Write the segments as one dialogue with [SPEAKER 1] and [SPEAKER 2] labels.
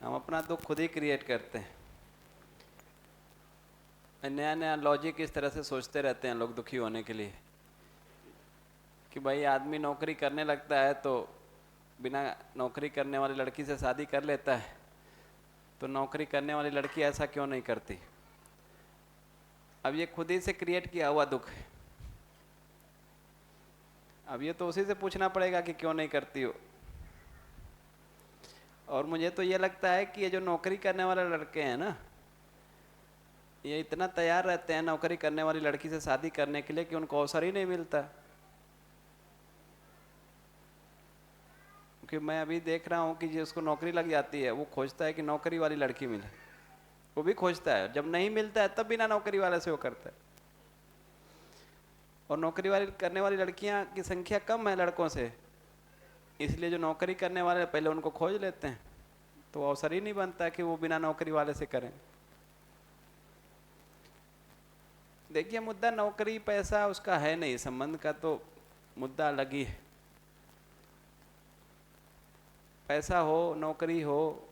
[SPEAKER 1] हम अपना दुख खुद ही क्रिएट करते हैं। नया नया लॉजिक इस तरह से सोचते रहते हैं लोग दुखी होने के लिए कि भाई आदमी नौकरी करने लगता है तो बिना नौकरी करने वाली लड़की से शादी कर लेता है, तो नौकरी करने वाली लड़की ऐसा क्यों नहीं करती। अब ये खुद ही से क्रिएट किया हुआ दुख है। अब ये तो उसी से पूछना पड़ेगा कि क्यों नहीं करती हो। और मुझे तो ये लगता है कि ये जो नौकरी करने वाले लड़के हैं ना, ये इतना तैयार रहते हैं नौकरी करने वाली लड़की से शादी करने के लिए कि उनको अवसर ही नहीं मिलता। क्योंकि मैं अभी देख रहा हूँ कि जिसको नौकरी लग जाती है वो खोजता है कि नौकरी वाली लड़की मिले, वो भी खोजता है। जब नहीं मिलता है तब बिना नौकरी वाले से वो करता है। और नौकरी वाली करने वाली लड़कियां की संख्या कम है लड़कों से, इसलिए जो नौकरी करने वाले पहले उनको खोज लेते हैं, तो अवसर ही नहीं बनता कि वो बिना नौकरी वाले से करें। देखिए, मुद्दा नौकरी पैसा उसका है नहीं, संबंध का तो मुद्दा अलग ही है। पैसा हो, नौकरी हो,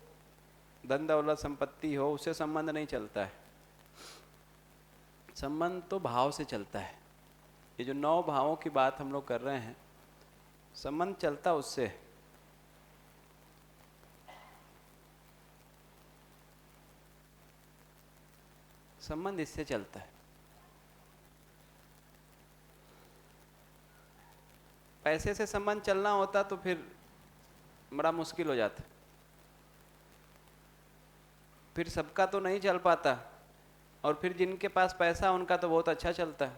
[SPEAKER 1] धन दौलत संपत्ति हो, उससे संबंध नहीं चलता है। संबंध तो भाव से चलता है। ये जो 9 भावों की बात हम लोग कर रहे हैं, संबंध चलता उससे है। संबंध इससे चलता है। पैसे से संबंध चलना होता तो फिर बड़ा मुश्किल हो जाता, फिर सबका तो नहीं चल पाता। और फिर जिनके पास पैसा उनका तो बहुत अच्छा चलता है,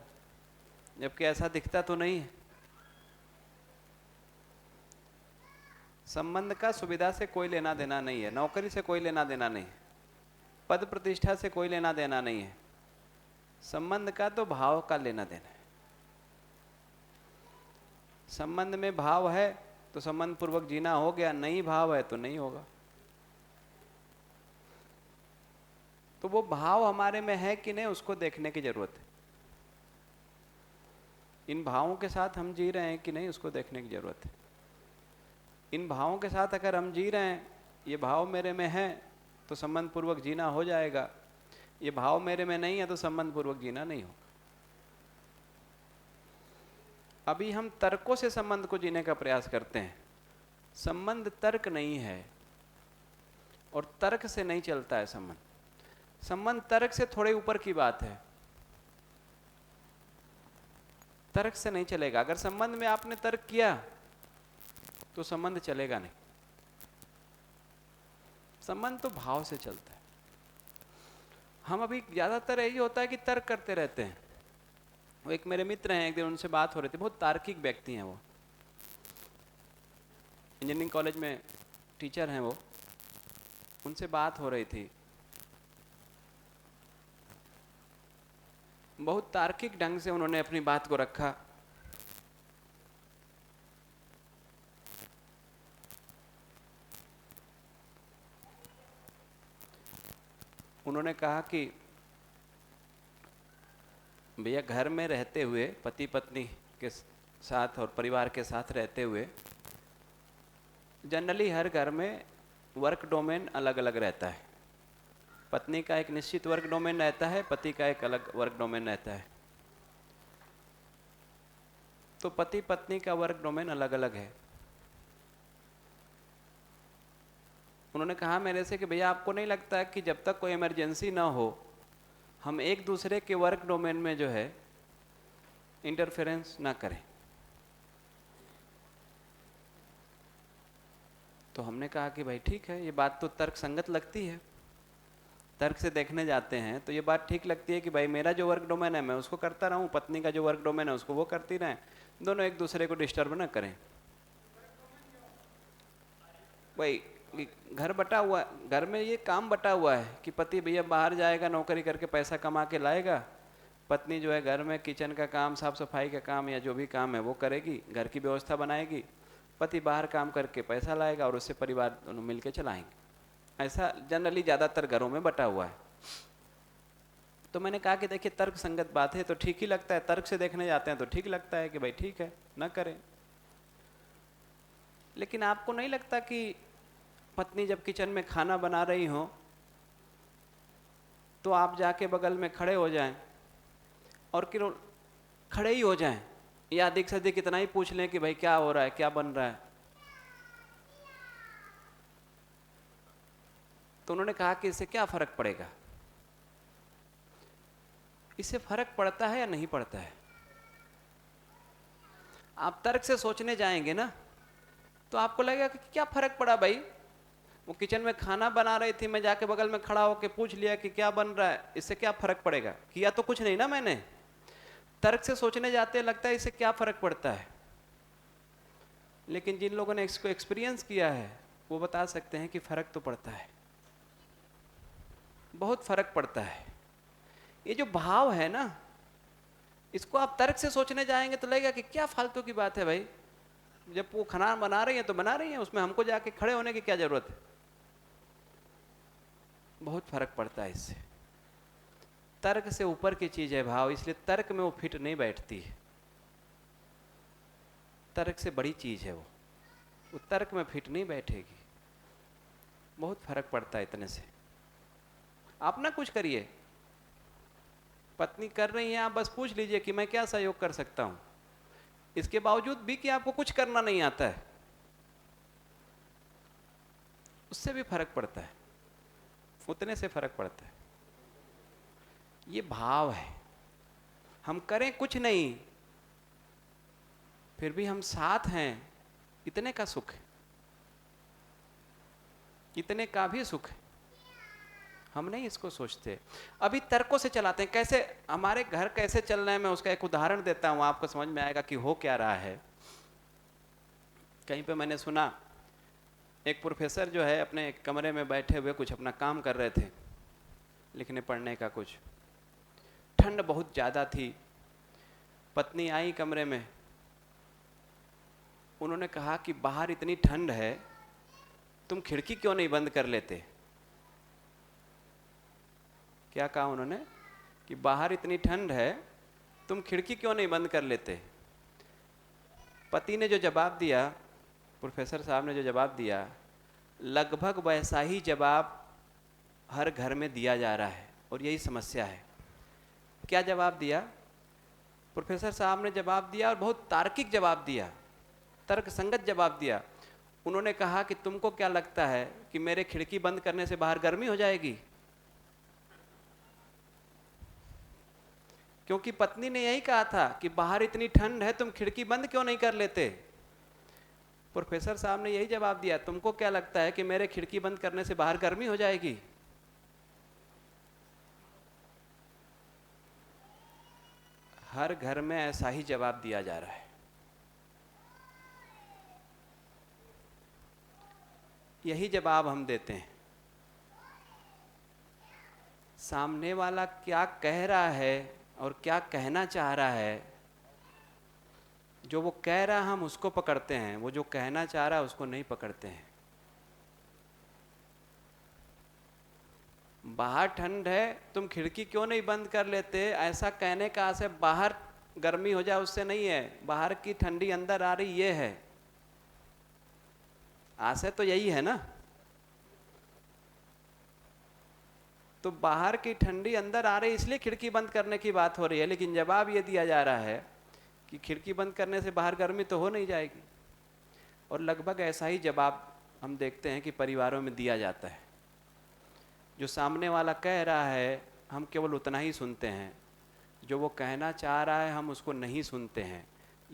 [SPEAKER 1] जबकि ऐसा दिखता तो नहीं है। संबंध का सुविधा से कोई लेना देना नहीं है, नौकरी से कोई लेना देना नहीं है, पद प्रतिष्ठा से कोई लेना देना नहीं है। संबंध का तो भाव का लेना देना है। संबंध में भाव है तो संबंध पूर्वक जीना हो गया, नहीं भाव है तो नहीं होगा। तो वो भाव हमारे में है कि नहीं, उसको देखने की जरूरत है। इन भावों के साथ हम जी रहे हैं कि नहीं, उसको देखने की जरूरत है। इन भावों के साथ अगर हम जी रहे हैं, ये भाव मेरे में है तो संबंध पूर्वक जीना हो जाएगा, ये भाव मेरे में नहीं है तो संबंध पूर्वक जीना नहीं होगा। अभी हम तर्कों से संबंध को जीने का प्रयास करते हैं। संबंध तर्क नहीं है और तर्क से नहीं चलता है संबंध। संबंध तर्क से थोड़े ऊपर की बात है, तर्क से नहीं चलेगा। अगर संबंध में आपने तर्क किया तो संबंध चलेगा नहीं। संबंध तो भाव से चलता है। हम अभी ज्यादातर यही होता है कि तर्क करते रहते हैं। वो एक मेरे मित्र हैं, एक दिन उनसे बात हो रही थी, बहुत तार्किक व्यक्ति हैं वो, इंजीनियरिंग कॉलेज में टीचर हैं वो। उनसे बात हो रही थी, बहुत तार्किक ढंग से उन्होंने अपनी बात को रखा। उन्होंने कहा कि भैया, घर में रहते हुए, पति पत्नी के साथ और परिवार के साथ रहते हुए, जनरली हर घर में वर्क डोमेन अलग अलग रहता है। पत्नी का एक निश्चित वर्क डोमेन रहता है, पति का एक अलग वर्क डोमेन रहता है। तो पति पत्नी का वर्क डोमेन अलग अलग है। उन्होंने कहा मेरे से कि भैया, आपको नहीं लगता कि जब तक कोई इमरजेंसी ना हो हम एक दूसरे के वर्क डोमेन में जो है इंटरफेरेंस ना करें। तो हमने कहा कि भाई ठीक है, ये बात तो तर्क संगत लगती है। तर्क से देखने जाते हैं तो ये बात ठीक लगती है कि भाई मेरा जो वर्क डोमेन है मैं उसको करता रहूं, पत्नी का जो वर्क डोमेन है उसको वो करती रहें, दोनों एक दूसरे को डिस्टर्ब ना करें। भाई घर बटा हुआ, घर में ये काम बटा हुआ है कि पति भैया बाहर जाएगा, नौकरी करके पैसा कमा के लाएगा, पत्नी जो है घर में किचन का काम, साफ सफाई का काम या जो भी काम है वो करेगी, घर की व्यवस्था बनाएगी। पति बाहर काम करके पैसा लाएगा और उससे परिवार दोनों मिलकर चलाएंगे। ऐसा जनरली ज़्यादातर घरों में बटा हुआ है। तो मैंने कहा कि देखिए, तर्क संगत बात है तो ठीक ही लगता है, तर्क से देखने जाते हैं तो ठीक लगता है कि भाई ठीक है, ना करें। लेकिन आपको नहीं लगता कि पत्नी जब किचन में खाना बना रही हो तो आप जाके बगल में खड़े हो जाएं और केवल खड़े ही हो जाएं, या अधिक से अधिक इतना ही पूछ लें कि भाई क्या हो रहा है, क्या बन रहा है। तो उन्होंने कहा कि इससे क्या फर्क पड़ेगा। इससे फर्क पड़ता है या नहीं पड़ता है? आप तर्क से सोचने जाएंगे ना तो आपको लगेगा कि क्या फर्क पड़ा भाई, वो किचन में खाना बना रही थी, मैं जाके बगल में खड़ा होकर पूछ लिया कि क्या बन रहा है, इससे क्या फर्क पड़ेगा, किया तो कुछ नहीं ना मैंने। तर्क से सोचने जाते लगता है इससे क्या फर्क पड़ता है। लेकिन जिन लोगों ने इसको एक्सपीरियंस किया है वो बता सकते हैं कि फर्क तो पड़ता है, बहुत फर्क पड़ता है। ये जो भाव है ना, इसको आप तर्क से सोचने जाएंगे तो लगेगा कि क्या फालतू की बात है भाई, जब वो खाना बना रही है तो बना रही है, उसमें हमको जाके खड़े होने की क्या जरूरत है। बहुत फर्क पड़ता है इससे। तर्क से ऊपर की चीज है भाव, इसलिए तर्क में वो फिट नहीं बैठती है। तर्क से बड़ी चीज है वो तर्क में फिट नहीं बैठेगी। बहुत फर्क पड़ता है इतने से। आप ना कुछ करिए, पत्नी कर रही है, आप बस पूछ लीजिए कि मैं क्या सहयोग कर सकता हूं, इसके बावजूद भी कि आपको कुछ करना नहीं आता है, उससे भी फर्क पड़ता है, उतने से फर्क पड़ता है। ये भाव है। हम करें कुछ नहीं फिर भी हम साथ हैं, इतने का सुख है, इतने का भी सुख है। हम नहीं इसको सोचते, अभी तर्कों से चलाते हैं। कैसे हमारे घर कैसे चल रहे हैं, मैं उसका एक उदाहरण देता हूं, आपको समझ में आएगा कि हो क्या रहा है। कहीं पे मैंने सुना एक प्रोफेसर जो है अपने कमरे में बैठे हुए कुछ अपना काम कर रहे थे, लिखने पढ़ने का कुछ। ठंड बहुत ज़्यादा थी, पत्नी आई कमरे में, उन्होंने कहा कि बाहर इतनी ठंड है, तुम खिड़की क्यों नहीं बंद कर लेते। क्या कहा उन्होंने कि बाहर इतनी ठंड है, तुम खिड़की क्यों नहीं बंद कर लेते। पति ने जो जवाब दिया, प्रोफेसर साहब ने जो जवाब दिया, लगभग वैसा ही जवाब हर घर में दिया जा रहा है और यही समस्या है। क्या जवाब दिया प्रोफेसर साहब ने? जवाब दिया और बहुत तार्किक जवाब दिया, तर्क संगत जवाब दिया। उन्होंने कहा कि तुमको क्या लगता है कि मेरे खिड़की बंद करने से बाहर गर्मी हो जाएगी? क्योंकि पत्नी ने यही कहा था कि बाहर इतनी ठंड है, तुम खिड़की बंद क्यों नहीं कर लेते। प्रोफेसर साहब ने यही जवाब दिया, तुमको क्या लगता है कि मेरे खिड़की बंद करने से बाहर गर्मी हो जाएगी? हर घर में ऐसा ही जवाब दिया जा रहा है। यही जवाब हम देते हैं। सामने वाला क्या कह रहा है और क्या कहना चाह रहा है, जो वो कह रहा है हम उसको पकड़ते हैं, वो जो कहना चाह रहा है उसको नहीं पकड़ते हैं। बाहर ठंड है, तुम खिड़की क्यों नहीं बंद कर लेते, ऐसा कहने का आशय बाहर गर्मी हो जाए उससे नहीं है, बाहर की ठंडी अंदर आ रही ये है। आशय तो यही है ना। तो बाहर की ठंडी अंदर आ रही इसलिए खिड़की बंद करने की बात हो रही है, लेकिन जवाब ये दिया जा रहा है कि खिड़की बंद करने से बाहर गर्मी तो हो नहीं जाएगी। और लगभग ऐसा ही जवाब हम देखते हैं कि परिवारों में दिया जाता है। जो सामने वाला कह रहा है हम केवल उतना ही सुनते हैं, जो वो कहना चाह रहा है हम उसको नहीं सुनते हैं।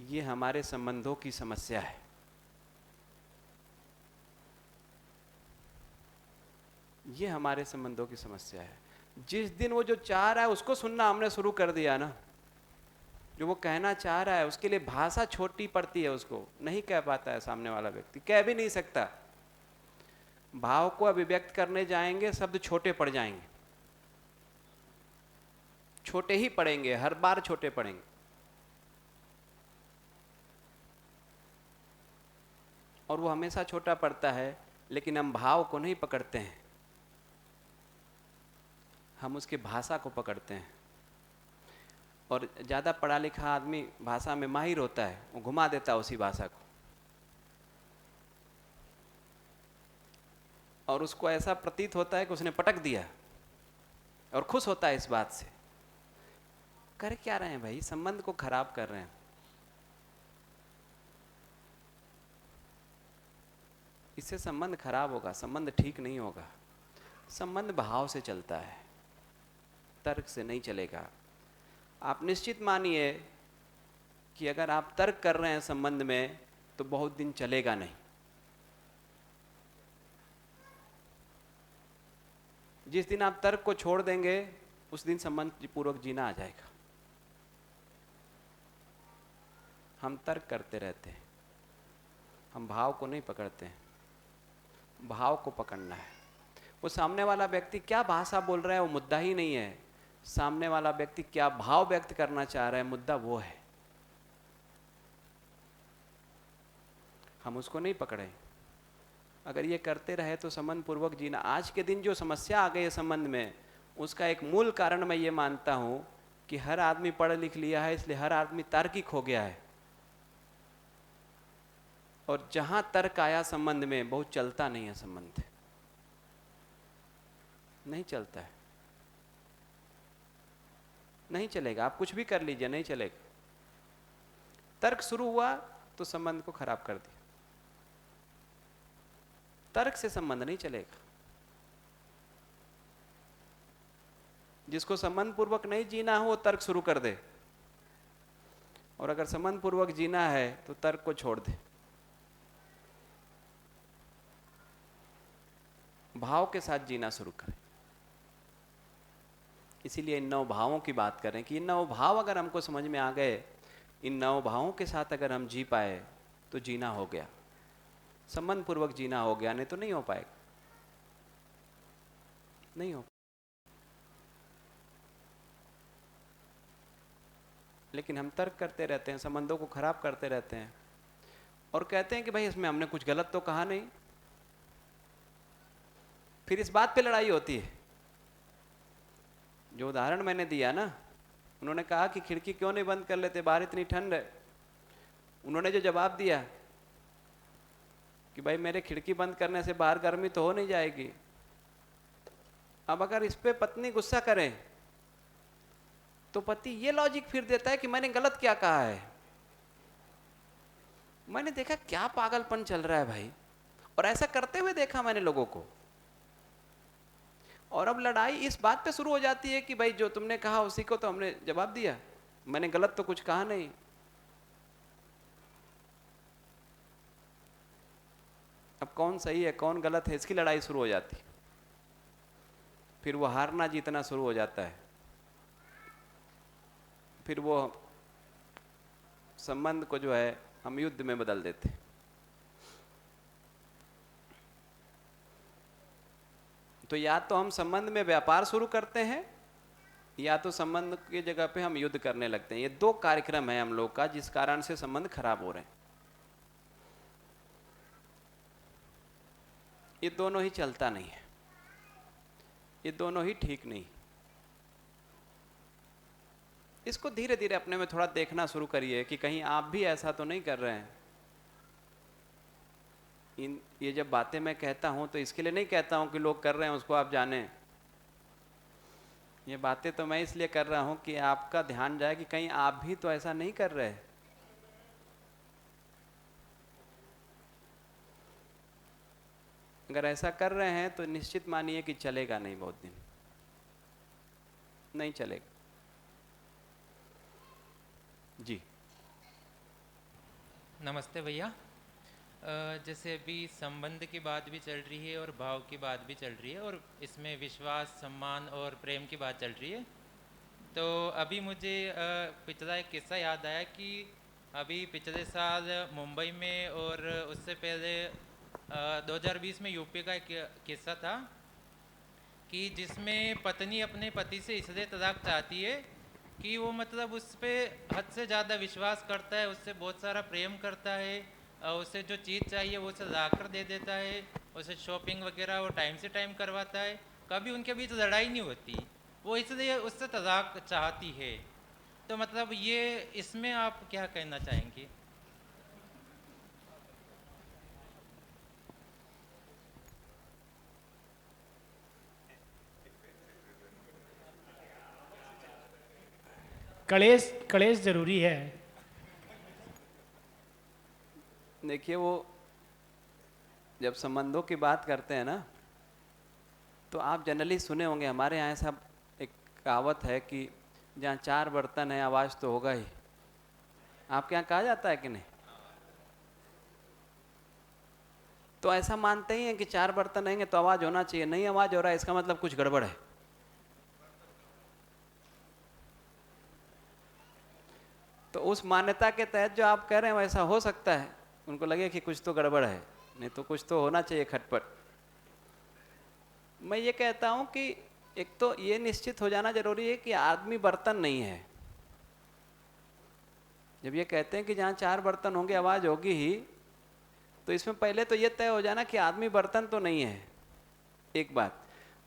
[SPEAKER 1] ये हमारे संबंधों की समस्या है। ये हमारे संबंधों की समस्या है। जिस दिन वो जो चाह रहा है उसको सुनना हमने शुरू कर दिया ना, जो वो कहना चाह रहा है उसके लिए भाषा छोटी पड़ती है, उसको नहीं कह पाता है सामने वाला व्यक्ति, कह भी नहीं सकता। भाव को अभिव्यक्त करने जाएंगे शब्द छोटे पड़ जाएंगे, छोटे ही पड़ेंगे, हर बार छोटे पड़ेंगे। और वो हमेशा छोटा पड़ता है, लेकिन हम भाव को नहीं पकड़ते हैं, हम उसकी भाषा को पकड़ते हैं। और ज़्यादा पढ़ा लिखा आदमी भाषा में माहिर होता है, वो घुमा देता है उसी भाषा को। और उसको ऐसा प्रतीत होता है कि उसने पटक दिया और खुश होता है इस बात से। कर क्या रहे हैं भाई, संबंध को खराब कर रहे हैं। इससे संबंध खराब होगा, संबंध ठीक नहीं होगा। संबंध भाव से चलता है, तर्क से नहीं चलेगा। आप निश्चित मानिए कि अगर आप तर्क कर रहे हैं संबंध में तो बहुत दिन चलेगा नहीं। जिस दिन आप तर्क को छोड़ देंगे उस दिन संबंध पूर्वक जीना आ जाएगा। हम तर्क करते रहते हैं, हम भाव को नहीं पकड़ते हैं। भाव को पकड़ना है। वो सामने वाला व्यक्ति क्या भाषा बोल रहा है वो मुद्दा ही नहीं है, सामने वाला व्यक्ति क्या भाव व्यक्त करना चाह रहा है मुद्दा वो है। हम उसको नहीं पकड़े। अगर ये करते रहे तो संबंध पूर्वक जीना। आज के दिन जो समस्या आ गई है संबंध में, उसका एक मूल कारण मैं ये मानता हूं कि हर आदमी पढ़ लिख लिया है, इसलिए हर आदमी तार्किक हो गया है। और जहां तर्क आया संबंध में, बहुत चलता नहीं है संबंध, नहीं चलता है, नहीं चलेगा। आप कुछ भी कर लीजिए, नहीं चलेगा। तर्क शुरू हुआ तो संबंध को खराब कर दिया। तर्क से संबंध नहीं चलेगा। जिसको संबंध पूर्वक नहीं जीना हो वो तर्क शुरू कर दे, और अगर संबंध पूर्वक जीना है तो तर्क को छोड़ दे, भाव के साथ जीना शुरू करें। इसीलिए इन 9 भावों की बात करें कि इन 9 भाव अगर हमको समझ में आ गए, इन 9 भावों के साथ अगर हम जी पाए तो जीना हो गया, संबंध पूर्वक जीना हो गया। नहीं तो नहीं हो पाएगा, नहीं हो। लेकिन हम तर्क करते रहते हैं, संबंधों को खराब करते रहते हैं और कहते हैं कि भाई इसमें हमने कुछ गलत तो कहा नहीं। फिर इस बात पे लड़ाई होती है। जो उदाहरण मैंने दिया ना, उन्होंने कहा कि खिड़की क्यों नहीं बंद कर लेते, बाहर इतनी ठंड है। उन्होंने जो जवाब दिया कि भाई मेरे खिड़की बंद करने से बाहर गर्मी तो हो नहीं जाएगी। अब अगर इस पे पत्नी गुस्सा करे तो पति ये लॉजिक फिर देता है कि मैंने गलत क्या कहा है। मैंने देखा क्या पागलपन चल रहा है भाई, और ऐसा करते हुए देखा मैंने लोगों को। और अब लड़ाई इस बात पे शुरू हो जाती है कि भाई जो तुमने कहा उसी को तो हमने जवाब दिया, मैंने गलत तो कुछ कहा नहीं। अब कौन सही है कौन गलत है इसकी लड़ाई शुरू हो जाती। फिर वो हारना जीतना शुरू हो जाता है। फिर वो संबंध को जो है हम युद्ध में बदल देते। तो या तो हम संबंध में व्यापार शुरू करते हैं या तो संबंध की जगह पे हम युद्ध करने लगते हैं। ये 2 कार्यक्रम है हम लोग का जिस कारण से संबंध खराब हो रहे हैं। ये दोनों ही चलता नहीं है, ये दोनों ही ठीक नहीं। इसको धीरे धीरे अपने में थोड़ा देखना शुरू करिए कि कहीं आप भी ऐसा तो नहीं कर रहे हैं। ये जब बातें मैं कहता हूं तो इसके लिए नहीं कहता हूं कि लोग कर रहे हैं उसको आप जाने। ये बातें तो मैं इसलिए कर रहा हूं कि आपका ध्यान जाए कि कहीं आप भी तो ऐसा नहीं कर रहे। अगर ऐसा कर रहे हैं तो निश्चित मानिए कि चलेगा नहीं, बहुत दिन नहीं चलेगा। जी
[SPEAKER 2] नमस्ते भैया। जैसे अभी संबंध की बात भी चल रही है और भाव की बात भी चल रही है और इसमें विश्वास, सम्मान और प्रेम की बात चल रही है। तो अभी मुझे पिछला एक किस्सा याद आया कि अभी पिछले साल मुंबई में और उससे पहले 2020 में यूपी का एक किस्सा था कि जिसमें पत्नी अपने पति से इसलिए तलाक चाहती है कि वो मतलब उस पर हद से ज़्यादा विश्वास करता है, उससे बहुत सारा प्रेम करता है, उसे जो चीज़ चाहिए वो उसे ला कर दे देता है, उसे शॉपिंग वगैरह वो टाइम से टाइम करवाता है, कभी उनके बीच लड़ाई नहीं होती, वो इसलिए उससे तलाक चाहती है। तो मतलब ये इसमें आप क्या कहना चाहेंगे?
[SPEAKER 3] कलेश कलेश जरूरी है।
[SPEAKER 1] देखिए, वो जब संबंधों की बात करते हैं ना, तो आप जनरली सुने होंगे, हमारे यहाँ ऐसा एक कहावत है कि जहाँ 4 बर्तन है आवाज़ तो होगा ही। आपके यहाँ कहा जाता है कि नहीं? तो ऐसा मानते ही हैं कि 4 बर्तन रहेंगे तो आवाज़ होना चाहिए, नहीं आवाज़ हो रहा है इसका मतलब कुछ गड़बड़ है। तो उस मान्यता के तहत जो आप कह रहे हैं वैसा हो सकता है, उनको लगे कि कुछ तो गड़बड़ है, नहीं तो कुछ तो होना चाहिए खटपट। मैं ये कहता हूं कि एक तो ये निश्चित हो जाना जरूरी है कि आदमी बर्तन नहीं है। जब ये कहते हैं कि जहाँ 4 बर्तन होंगे आवाज़ होगी ही, तो इसमें पहले तो ये तय हो जाना कि आदमी बर्तन तो नहीं है, एक बात।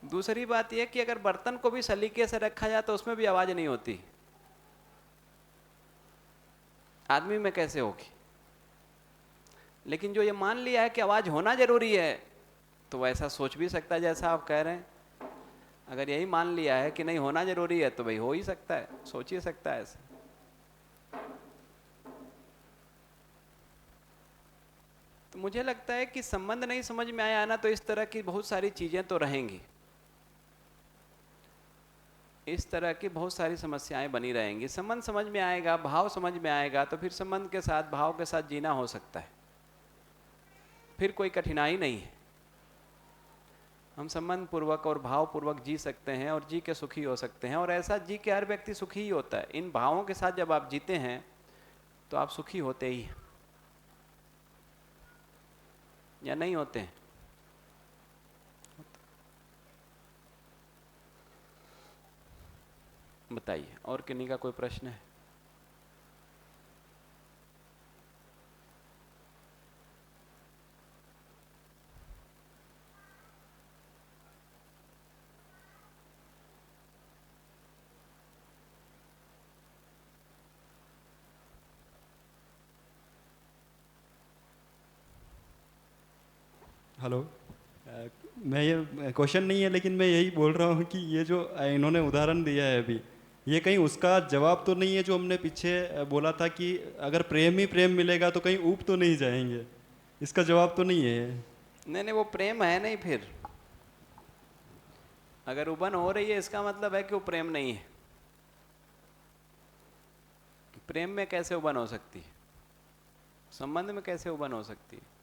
[SPEAKER 1] दूसरी बात यह कि अगर बर्तन को भी सलीके से रखा जाए तो उसमें भी आवाज़ नहीं होती, आदमी में कैसे होगी? लेकिन जो ये मान लिया है कि आवाज़ होना जरूरी है, तो वैसा सोच भी सकता है जैसा आप कह रहे हैं। अगर यही मान लिया है कि नहीं होना जरूरी है, तो भाई हो ही सकता है, सोच ही सकता है ऐसा। तो मुझे लगता है कि संबंध नहीं समझ में आया ना, तो इस तरह की बहुत सारी चीजें तो रहेंगी, इस तरह की बहुत सारी समस्याएं बनी रहेंगी। संबंध समझ में आएगा, भाव समझ में आएगा, तो फिर संबंध के साथ भाव के साथ जीना हो सकता है, फिर कोई कठिनाई नहीं है। हम संबंध पूर्वक और भाव पूर्वक जी सकते हैं और जी के सुखी हो सकते हैं, और ऐसा जी के हर व्यक्ति सुखी ही होता है। इन भावों के साथ जब आप जीते हैं तो आप सुखी होते ही हैं, या नहीं होते हैं? बताइए, और किन्हीं का कोई प्रश्न है?
[SPEAKER 4] हेलो। मैं ये क्वेश्चन नहीं है, लेकिन मैं यही बोल रहा हूँ कि ये जो इन्होंने उदाहरण दिया है अभी, ये कहीं उसका जवाब तो नहीं है जो हमने पीछे बोला था कि अगर प्रेम ही प्रेम मिलेगा तो कहीं ऊब तो नहीं जाएंगे? इसका जवाब तो नहीं है ये?
[SPEAKER 1] नहीं नहीं, वो प्रेम है नहीं। फिर अगर उबन हो रही है इसका मतलब है कि वो प्रेम नहीं है। प्रेम में कैसे उबन हो सकती है? संबंध में कैसे उबन हो सकती है?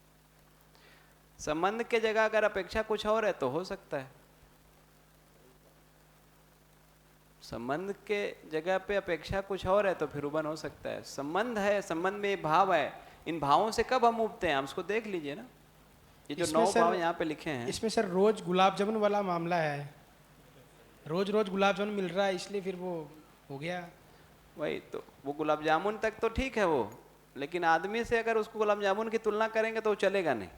[SPEAKER 1] संबंध के जगह अगर अपेक्षा कुछ और है तो हो सकता है। संबंध के जगह पे अपेक्षा कुछ और है तो फिर उबन हो सकता है। संबंध है, संबंध में भाव है, इन भावों से कब हम उबते हैं, हम उसको देख लीजिए ना। ये जो 9 भाव यहाँ पे लिखे हैं,
[SPEAKER 3] इसमें सर रोज गुलाब जामुन वाला मामला है, रोज रोज गुलाब जामुन मिल रहा है, इसलिए फिर वो हो गया।
[SPEAKER 1] वही तो, वो गुलाब जामुन तक तो ठीक है वो, लेकिन आदमी से अगर उसको गुलाब जामुन की तुलना करेंगे तो वो चलेगा नहीं।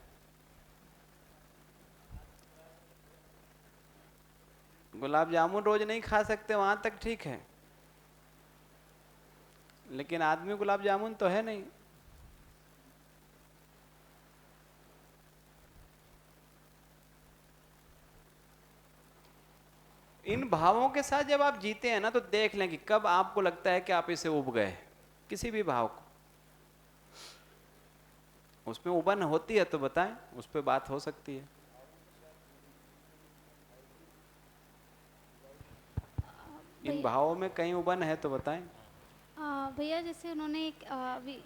[SPEAKER 1] गुलाब जामुन रोज नहीं खा सकते वहां तक ठीक है, लेकिन आदमी गुलाब जामुन तो है नहीं। इन भावों के साथ जब आप जीते हैं ना, तो देख लें कि कब आपको लगता है कि आप इसे उब गए। किसी भी भाव को उसमें उबन होती है तो बताएं, उस पर बात हो सकती है। इन भावों में कहीं उबन है तो बताएं।
[SPEAKER 5] भैया जैसे उन्होंने एक अभी,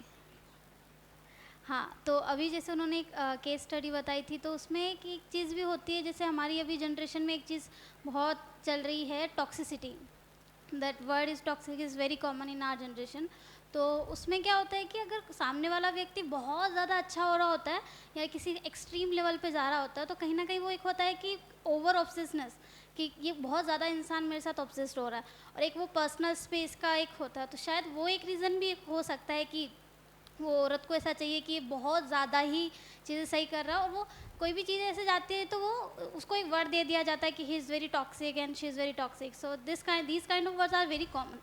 [SPEAKER 5] हाँ, तो अभी जैसे उन्होंने एक केस स्टडी बताई थी, तो उसमें एक चीज़ भी होती है, जैसे हमारी अभी जनरेशन में एक चीज़ बहुत चल रही है, toxicity. That word is toxic is very common in our generation. तो उसमें क्या होता है कि अगर सामने वाला व्यक्ति बहुत ज़्यादा अच्छा हो रहा होता है या किसी एक्सट्रीम लेवल पे जा रहा होता है, तो कहीं ना कहीं वो एक होता है कि ओवर ऑब्सेसनेस, कि ये बहुत ज़्यादा इंसान मेरे साथ ऑब्सेस्ड हो रहा है, और एक वो पर्सनल स्पेस का एक होता है। तो शायद वो एक रीज़न भी हो सकता है कि वो औरत को ऐसा चाहिए कि ये बहुत ज़्यादा ही चीज़ें सही कर रहा है, और वो कोई भी चीज़ ऐसे जाती है तो वो उसको एक वर्ड दे दिया जाता है कि he is very toxic and she is very toxic. So this kind of words are very common.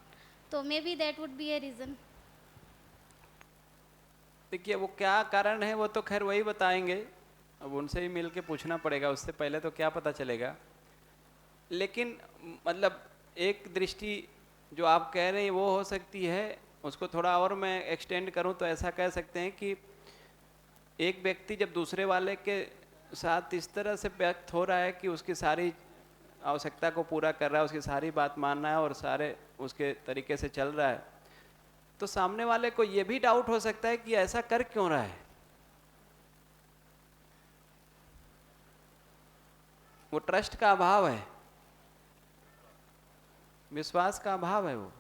[SPEAKER 5] तो maybe that would be a reason.
[SPEAKER 1] देखिए, वो क्या कारण है वो तो खैर वही बताएंगे, अब उनसे ही मिल के पूछना पड़ेगा, उससे पहले तो क्या पता चलेगा। लेकिन मतलब एक दृष्टि जो आप कह रहे हैं वो हो सकती है। उसको थोड़ा और मैं एक्सटेंड करूं तो ऐसा कह सकते हैं कि एक व्यक्ति जब दूसरे वाले के साथ इस तरह से व्यक्त हो रहा है कि उसकी सारी आवश्यकता को पूरा कर रहा है, उसकी सारी बात मान रहा है और सारे उसके तरीके से चल रहा है, तो सामने वाले को ये भी डाउट हो सकता है कि ऐसा कर क्यों रहा है। वो ट्रस्ट का अभाव है, विश्वास का अभाव है। वो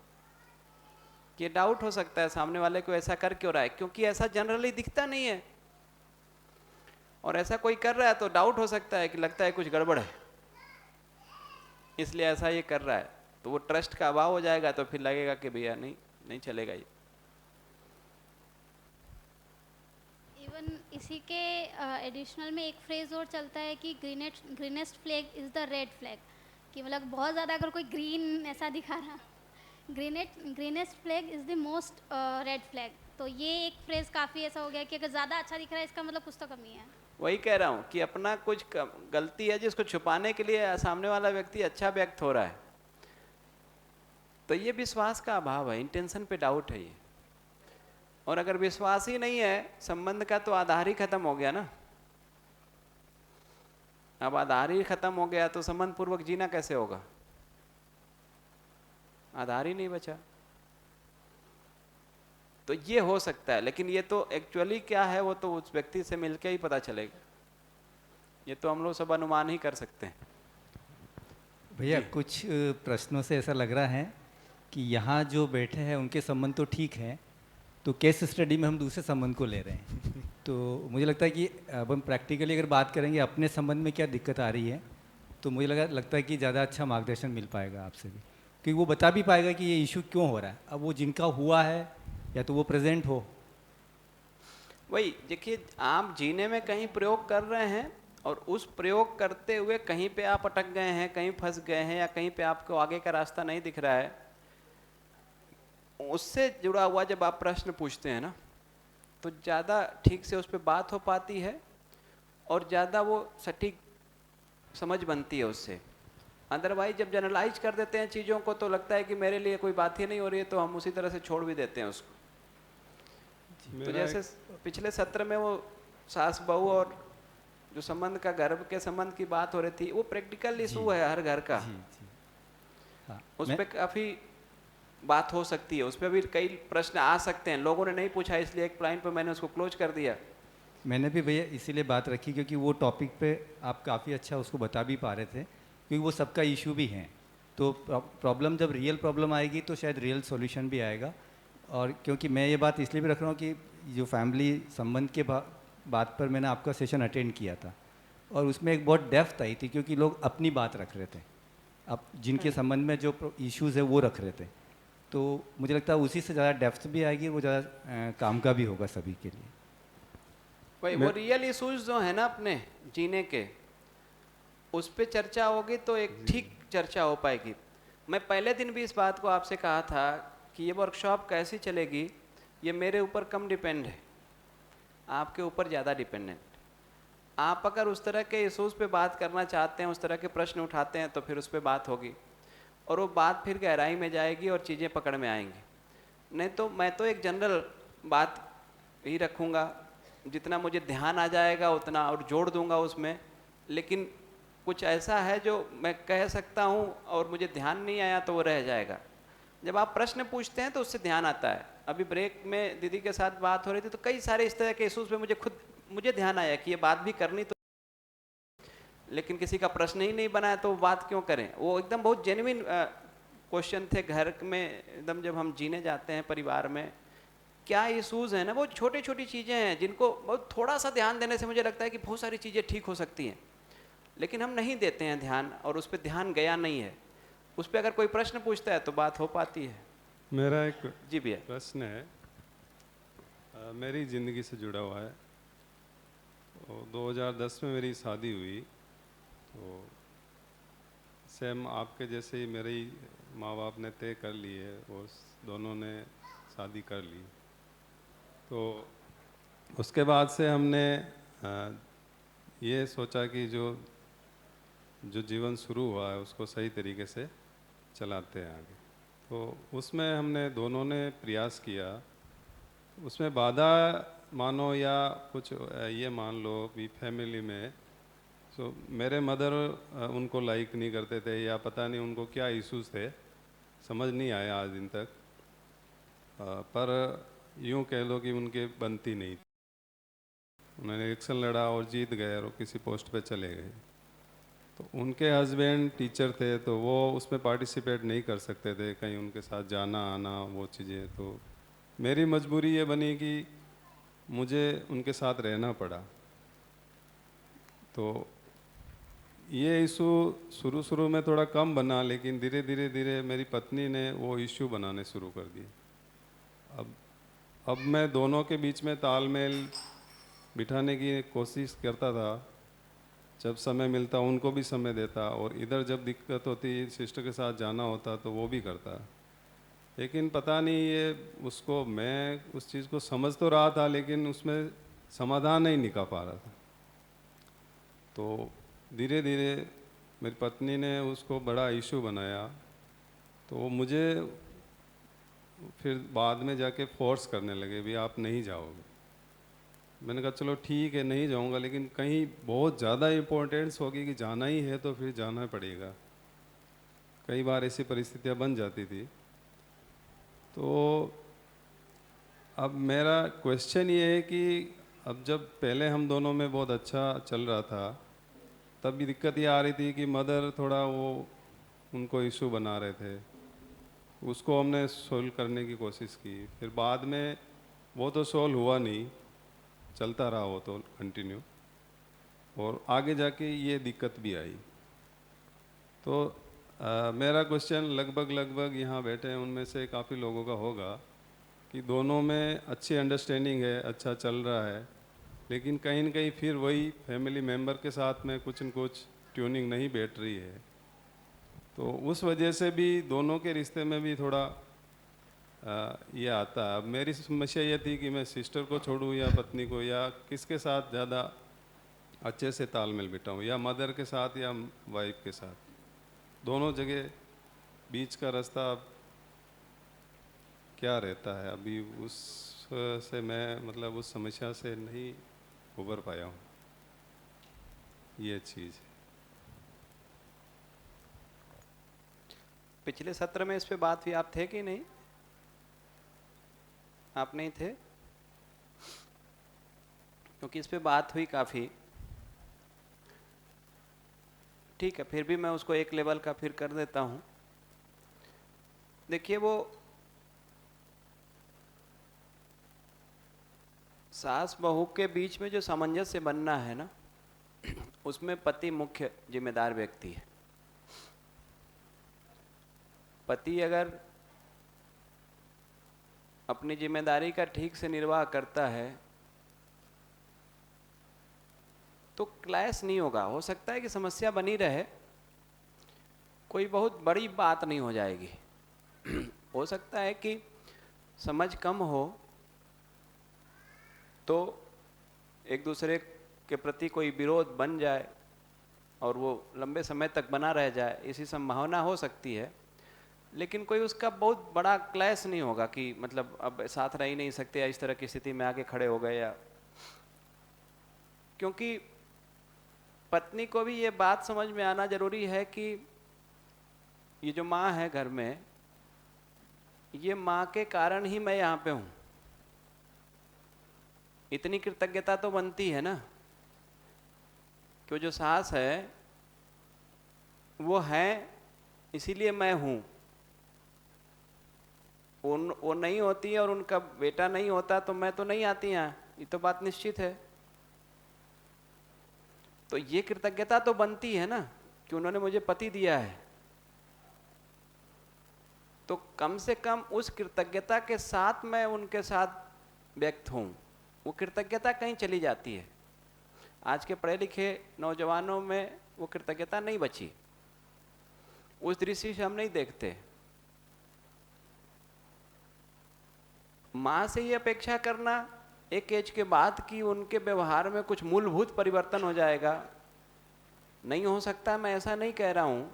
[SPEAKER 1] कि डाउट हो सकता है सामने वाले को ऐसा कर क्यों रहा है, क्योंकि ऐसा जनरली दिखता नहीं है। और ऐसा कोई कर रहा है तो डाउट हो सकता है कि लगता है कुछ गड़बड़ है, इसलिए ऐसा ये कर रहा है। तो वो ट्रस्ट का अभाव हो जाएगा, तो फिर लगेगा कि भैया नहीं नहीं चलेगा ये।
[SPEAKER 5] इवन इसी के एडिशनल में एक फ्रेज और चलता है कि greenest flag is the red flag, कि मतलब बहुत ज़्यादा अगर कोई ग्रीन ऐसा दिखा रहा, greenest flag is the most red flag. तो ये एक फ्रेज काफ़ी ऐसा हो गया कि अगर ज़्यादा अच्छा दिख रहा है इसका मतलब कुछ तो कमी है।
[SPEAKER 1] वही कह रहा हूँ कि अपना कुछ गलती है जिसको छुपाने के लिए सामने वाला व्यक्ति अच्छा व्यक्त हो रहा है, तो ये विश्वास का अभाव है, इंटेंशन पे डाउट है ये। और अगर विश्वास ही नहीं है संबंध का, तो आधार ही खत्म हो गया ना। अब आधार ही खत्म हो गया तो संबंध पूर्वक जीना कैसे होगा, आधार ही नहीं बचा। तो ये हो सकता है, लेकिन ये तो एक्चुअली क्या है वो तो उस व्यक्ति से मिलके ही पता चलेगा। ये तो हम लोग सब अनुमान ही कर सकते हैं।
[SPEAKER 6] भैया कुछ प्रश्नों से ऐसा लग रहा है कि यहाँ जो बैठे हैं उनके संबंध तो ठीक है, तो केस स्टडी में हम दूसरे संबंध को ले रहे हैं। तो मुझे लगता है कि अब हम प्रैक्टिकली अगर बात करेंगे अपने संबंध में क्या दिक्कत आ रही है, तो मुझे लगता है कि ज़्यादा अच्छा मार्गदर्शन मिल पाएगा आपसे भी, क्योंकि वो बता भी पाएगा कि ये इशू क्यों हो रहा है। अब वो जिनका हुआ है या तो वो प्रेजेंट हो।
[SPEAKER 1] वही देखिए, आप जीने में कहीं प्रयोग कर रहे हैं और उस प्रयोग करते हुए कहीं पे आप अटक गए हैं, कहीं फंस गए हैं, या कहीं पे आपको आगे का रास्ता नहीं दिख रहा है, उससे जुड़ा हुआ जब आप प्रश्न पूछते हैं ना, तो ज़्यादा ठीक से उस पर बात हो पाती है और ज़्यादा वो सटीक समझ बनती है उससे। अदरवाइज जब जनरलाइज कर देते हैं चीज़ों को तो लगता है कि मेरे लिए कोई बात ही नहीं हो रही है, तो हम उसी तरह से छोड़ भी देते हैं उसको। तो जैसे पिछले सत्र में वो सास बहू और जो संबंध का, गर्भ के संबंध की बात हो रही थी, वो प्रैक्टिकल इशू है हर घर का।
[SPEAKER 6] हाँ,
[SPEAKER 1] उस पर काफ़ी बात हो सकती है, उस पर भी कई प्रश्न आ सकते हैं। लोगों ने नहीं पूछा इसलिए एक पॉइंट पे मैंने उसको क्लोज कर दिया।
[SPEAKER 6] मैंने भी भैया इसीलिए बात रखी क्योंकि वो टॉपिक पे आप काफ़ी अच्छा उसको बता भी पा रहे थे, क्योंकि वो सबका इशू भी है। तो प्रॉब्लम जब रियल प्रॉब्लम आएगी तो शायद रियल सॉल्यूशन भी आएगा। और क्योंकि मैं ये बात इसलिए भी रख रहा हूँ कि जो फैमिली संबंध के बात पर मैंने आपका सेशन अटेंड किया था और उसमें एक बहुत डेप्थ आई थी, क्योंकि लोग अपनी बात रख रहे थे, अब जिनके संबंध में जो इश्यूज़ है वो रख रहे थे। तो मुझे लगता है उसी से ज़्यादा डेप्थ भी आएगी, वो ज़्यादा काम का भी होगा सभी के लिए।
[SPEAKER 1] भाई वो रियल इशूज जो है ना अपने जीने के, उस पे चर्चा होगी तो एक ठीक चर्चा हो पाएगी। मैं पहले दिन भी इस बात को आपसे कहा था कि ये वर्कशॉप कैसी चलेगी, ये मेरे ऊपर कम डिपेंड है, आपके ऊपर ज़्यादा डिपेंडेंट। आप अगर उस तरह के इशूज़ पे बात करना चाहते हैं, उस तरह के प्रश्न उठाते हैं, तो फिर उस पर बात होगी और वो बात फिर गहराई में जाएगी और चीज़ें पकड़ में आएंगी। नहीं तो मैं तो एक जनरल बात ही रखूँगा, जितना मुझे ध्यान आ जाएगा उतना और जोड़ दूंगा उसमें। लेकिन कुछ ऐसा है जो मैं कह सकता हूँ और मुझे ध्यान नहीं आया तो वो रह जाएगा। जब आप प्रश्न पूछते हैं तो उससे ध्यान आता है। अभी ब्रेक में दीदी के साथ बात हो रही थी तो कई सारे इस तरह के इशूज़ पे मुझे ध्यान आया कि ये बात भी करनी तो, लेकिन किसी का प्रश्न ही नहीं बनाया तो बात क्यों करें। वो एकदम बहुत जेन्युइन क्वेश्चन थे। घर में एकदम जब हम जीने जाते हैं परिवार में, क्या इशूज़ हैं ना, वो छोटी छोटी चीज़ें हैं जिनको बहुत थोड़ा सा ध्यान देने से मुझे लगता है कि बहुत सारी चीज़ें ठीक हो सकती हैं, लेकिन हम नहीं देते हैं ध्यान और उस पर ध्यान गया नहीं है। उस पर अगर कोई प्रश्न पूछता है तो बात हो पाती है।
[SPEAKER 7] मेरा एक
[SPEAKER 1] जी भैया
[SPEAKER 7] प्रश्न है, मेरी ज़िंदगी से जुड़ा हुआ है। तो 2010 में मेरी शादी हुई, तो सेम आपके जैसे ही मेरे माँ बाप ने तय कर लिए, वो दोनों ने शादी कर ली। तो उसके बाद से हमने ये सोचा कि जो जीवन शुरू हुआ है उसको सही तरीके से चलाते हैं आगे। तो उसमें हमने दोनों ने प्रयास किया। उसमें बाधा मानो या कुछ ये मान लो भी फैमिली में, सो मेरे मदर उनको लाइक नहीं करते थे या पता नहीं उनको क्या इश्यूज थे, समझ नहीं आया आज दिन तक। पर यूँ कह लो कि उनके बनती नहीं थी। उन्होंने इलेक्शन लड़ा और जीत गए और किसी पोस्ट पे चले गए। तो उनके हस्बैंड टीचर थे तो वो उसमें पार्टिसिपेट नहीं कर सकते थे, कहीं उनके साथ जाना आना वो चीज़ें। तो मेरी मजबूरी ये बनी कि मुझे उनके साथ रहना पड़ा। तो ये इशू शुरू शुरू में थोड़ा कम बना, लेकिन धीरे धीरे धीरे मेरी पत्नी ने वो इशू बनाने शुरू कर दिए। अब मैं दोनों के बीच में तालमेल बिठाने की कोशिश करता था, जब समय मिलता उनको भी समय देता, और इधर जब दिक्कत होती सिस्टर के साथ जाना होता तो वो भी करता। लेकिन पता नहीं ये उसको, मैं उस चीज़ को समझ तो रहा था लेकिन उसमें समाधान नहीं निकाल पा रहा था। तो धीरे धीरे मेरी पत्नी ने उसको बड़ा इशू बनाया। तो मुझे फिर बाद में जाके फोर्स करने लगे, भी आप नहीं जाओगे। मैंने कहा चलो ठीक है नहीं जाऊंगा, लेकिन कहीं बहुत ज़्यादा इम्पोर्टेंस होगी कि जाना ही है तो फिर जाना पड़ेगा। कई बार ऐसी परिस्थितियां बन जाती थी। तो अब मेरा क्वेश्चन ये है कि अब जब पहले हम दोनों में बहुत अच्छा चल रहा था, तब भी दिक्कत ये आ रही थी कि मदर थोड़ा वो उनको इशू बना रहे थे। उसको हमने सोल्व करने की कोशिश की, फिर बाद में वो तो सोल्व हुआ नहीं, चलता रहा वो तो कंटिन्यू, और आगे जाके ये दिक्कत भी आई। तो मेरा क्वेश्चन लगभग यहाँ बैठे हैं उनमें से काफ़ी लोगों का होगा कि दोनों में अच्छी अंडरस्टैंडिंग है, अच्छा चल रहा है, लेकिन कहीं न कहीं फिर वही फैमिली मेम्बर के साथ में कुछ न कुछ ट्यूनिंग नहीं बैठ रही है। तो उस वजह से भी दोनों के रिश्ते में भी थोड़ा ये आता है। अब मेरी समस्या ये थी कि मैं सिस्टर को छोड़ूं या पत्नी को, या किसके साथ ज़्यादा अच्छे से तालमेल बिठाऊं, या मदर के साथ या वाइफ के साथ। दोनों जगह बीच का रास्ता क्या रहता है, अभी उस से मैं मतलब उस समस्या से नहीं उबर पाया हूँ, ये चीज़ है।
[SPEAKER 1] पिछले सत्र में इस पे बात हुई, आप थे कि नहीं? आप नहीं थे, क्योंकि इस पे बात हुई काफ़ी। ठीक है, फिर भी मैं उसको एक लेवल का फिर कर देता हूँ। देखिए, वो सास बहू के बीच में जो सामंजस्य बनना है ना, उसमें पति मुख्य जिम्मेदार व्यक्ति है। पति अगर अपनी जिम्मेदारी का ठीक से निर्वाह करता है तो क्लैश नहीं होगा। हो सकता है कि समस्या बनी रहे, कोई बहुत बड़ी बात नहीं हो जाएगी। हो सकता है कि समझ कम हो तो एक दूसरे के प्रति कोई विरोध बन जाए और वो लंबे समय तक बना रह जाए, ऐसी संभावना हो सकती है। लेकिन कोई उसका बहुत बड़ा क्लैश नहीं होगा कि मतलब अब साथ रह ही नहीं सकते या इस तरह की स्थिति में आके खड़े हो गए, या क्योंकि पत्नी को भी ये बात समझ में आना जरूरी है कि ये जो माँ है घर में, ये माँ के कारण ही मैं यहाँ पे हूँ। इतनी कृतज्ञता तो बनती है ना कि वो जो सास है वो है इसीलिए मैं हूँ। वो नहीं होती और उनका बेटा नहीं होता तो मैं तो नहीं आती यहाँ, ये तो बात निश्चित है। तो ये कृतज्ञता तो बनती है ना कि उन्होंने मुझे पति दिया है। तो कम से कम उस कृतज्ञता के साथ मैं उनके साथ व्यक्त हूँ। वो कृतज्ञता कहीं चली जाती है। आज के पढ़े लिखे नौजवानों में वो कृतज्ञता नहीं बची, उस दृष्टि से हम नहीं देखते। माँ से ये अपेक्षा करना एक एज के बाद कि उनके व्यवहार में कुछ मूलभूत परिवर्तन हो जाएगा, नहीं हो सकता। मैं ऐसा नहीं कह रहा हूँ,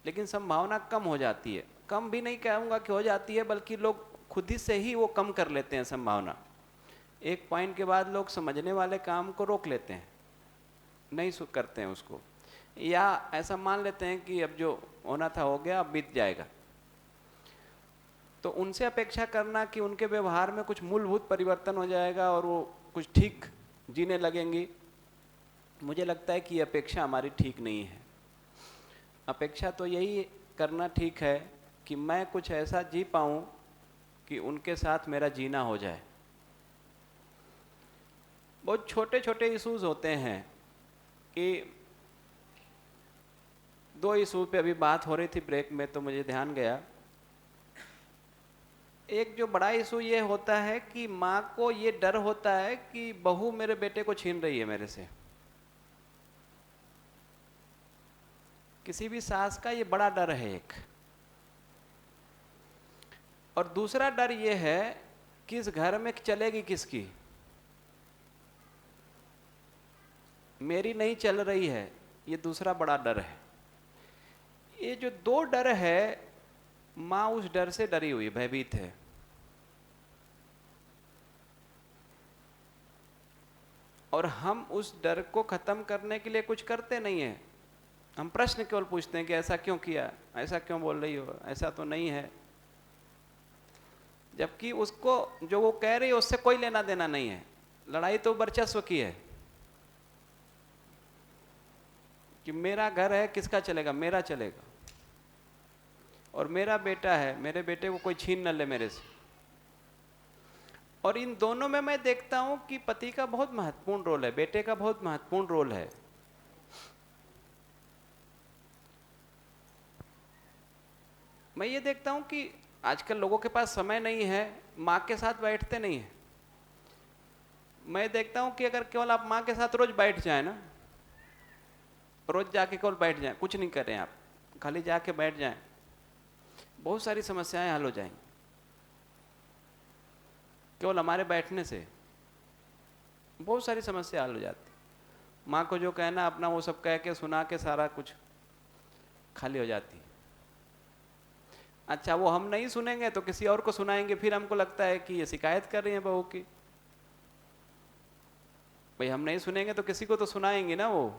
[SPEAKER 1] लेकिन संभावना कम हो जाती है। कम भी नहीं कहूँगा कि हो जाती है, बल्कि लोग खुद ही से ही वो कम कर लेते हैं संभावना। एक पॉइंट के बाद लोग समझने वाले काम को रोक लेते हैं, नहीं करते हैं उसको, या ऐसा मान लेते हैं कि अब जो होना था हो गया, अब बीत जाएगा। तो उनसे अपेक्षा करना कि उनके व्यवहार में कुछ मूलभूत परिवर्तन हो जाएगा और वो कुछ ठीक जीने लगेंगी, मुझे लगता है कि ये अपेक्षा हमारी ठीक नहीं है। अपेक्षा तो यही करना ठीक है कि मैं कुछ ऐसा जी पाऊँ कि उनके साथ मेरा जीना हो जाए। बहुत छोटे छोटे इश्यूज होते हैं कि 2 इशू पे अभी बात हो रही थी ब्रेक में, तो मुझे ध्यान गया। एक जो बड़ा इशू ये होता है कि माँ को ये डर होता है कि बहू मेरे बेटे को छीन रही है मेरे से। किसी भी सास का ये बड़ा डर है एक। और दूसरा डर ये है कि इस घर में चलेगी किसकी, मेरी नहीं चल रही है, ये दूसरा बड़ा डर है। ये जो 2 डर है, माँ उस डर से डरी हुई, भयभीत है। और हम उस डर को खत्म करने के लिए कुछ करते नहीं है। हम प्रश्न केवल पूछते हैं कि ऐसा क्यों किया, ऐसा क्यों बोल रही हो, ऐसा तो नहीं है। जबकि उसको जो वो कह रही है उससे कोई लेना देना नहीं है। लड़ाई तो वर्चस्व की है कि मेरा घर है, किसका चलेगा, मेरा चलेगा। और मेरा बेटा है, मेरे बेटे को कोई छीन न ले मेरे से। और इन दोनों में मैं देखता हूं कि पति का बहुत महत्वपूर्ण रोल है, बेटे का बहुत महत्वपूर्ण रोल है। मैं ये देखता हूं कि आजकल लोगों के पास समय नहीं है, माँ के साथ बैठते नहीं है। मैं देखता हूं कि अगर केवल आप माँ के साथ रोज बैठ जाए ना, रोज जाके केवल बैठ जाएं, कुछ नहीं करें आप, खाली जाके बैठ जाएं, बहुत सारी समस्याएं हल हो जाएंगी केवल हमारे बैठने से। बहुत सारी समस्या हल हो जाती। माँ को जो कहना अपना वो सब कह के सुना के सारा कुछ खाली हो जाती। अच्छा, वो हम नहीं सुनेंगे तो किसी और को सुनाएंगे, फिर हमको लगता है कि ये शिकायत कर रही है बहू की। भाई हम नहीं सुनेंगे तो किसी को तो सुनाएंगे ना वो,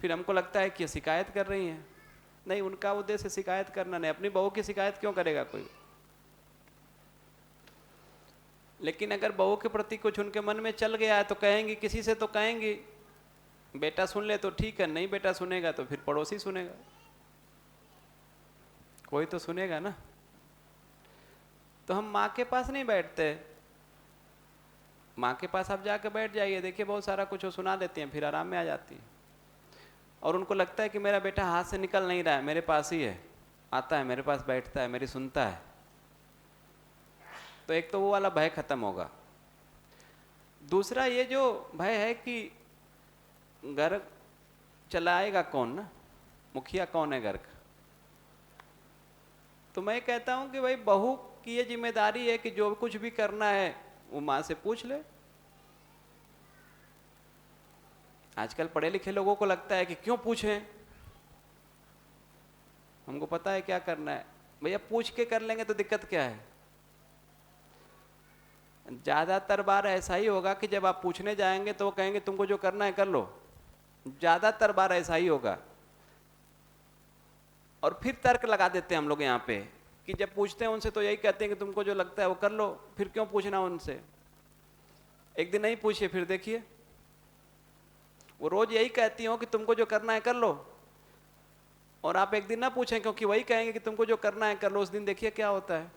[SPEAKER 1] फिर हमको लगता है कि ये शिकायत कर रही हैं। नहीं, उनका उद्देश्य शिकायत करना नहीं। अपनी बहू की शिकायत क्यों करेगा कोई? लेकिन अगर बहू के प्रति कुछ उनके मन में चल गया है तो कहेंगी, किसी से तो कहेंगी। बेटा सुन ले तो ठीक है, नहीं बेटा सुनेगा तो फिर पड़ोसी सुनेगा, कोई तो सुनेगा ना। तो हम माँ के पास नहीं बैठते। माँ के पास आप जाके बैठ जाइए, देखिए बहुत सारा कुछ वो सुना देती हैं, फिर आराम में आ जाती है। और उनको लगता है कि मेरा बेटा हाथ से निकल नहीं रहा है, मेरे पास ही है, आता है मेरे पास, बैठता है, मेरी सुनता है। तो एक तो वो वाला भय खत्म होगा। दूसरा ये जो भय है कि घर चलाएगा कौन ना, मुखिया कौन है घर का। तो मैं कहता हूं कि भाई बहू की ये जिम्मेदारी है कि जो कुछ भी करना है वो माँ से पूछ ले। आजकल पढ़े लिखे लोगों को लगता है कि क्यों पूछें, हमको पता है क्या करना है। भैया पूछ के कर लेंगे तो दिक्कत क्या है? ज्यादातर बार ऐसा ही होगा कि जब आप पूछने जाएंगे तो वो कहेंगे तुमको जो करना है कर लो। ज्यादातर बार ऐसा ही होगा। और फिर तर्क लगा देते हैं हम लोग यहाँ पे कि जब पूछते हैं उनसे तो यही कहते हैं कि तुमको जो लगता है वो कर लो, फिर क्यों पूछना उनसे। एक दिन नहीं पूछिए, फिर देखिए वो रोज यही कहती हो कि तुमको जो करना है कर लो, और आप एक दिन ना पूछें क्योंकि वही कहेंगे कि तुमको जो करना है कर लो, उस दिन देखिए क्या होता है।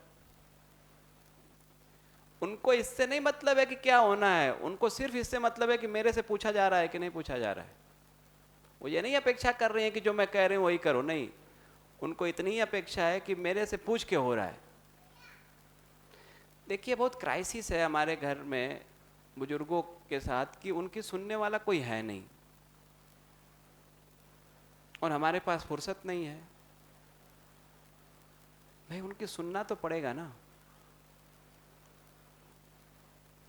[SPEAKER 1] उनको इससे नहीं मतलब है कि क्या होना है, उनको सिर्फ इससे मतलब है कि मेरे से पूछा जा रहा है कि नहीं पूछा जा रहा है। वो ये नहीं अपेक्षा कर रहे हैं कि जो मैं कह रही हूँ वही करो, नहीं, उनको इतनी अपेक्षा है कि मेरे से पूछ के हो रहा है। देखिए बहुत क्राइसिस है हमारे घर में बुजुर्गों के साथ कि उनकी सुनने वाला कोई है नहीं, और हमारे पास फुर्सत नहीं है। भाई उनकी सुनना तो पड़ेगा ना।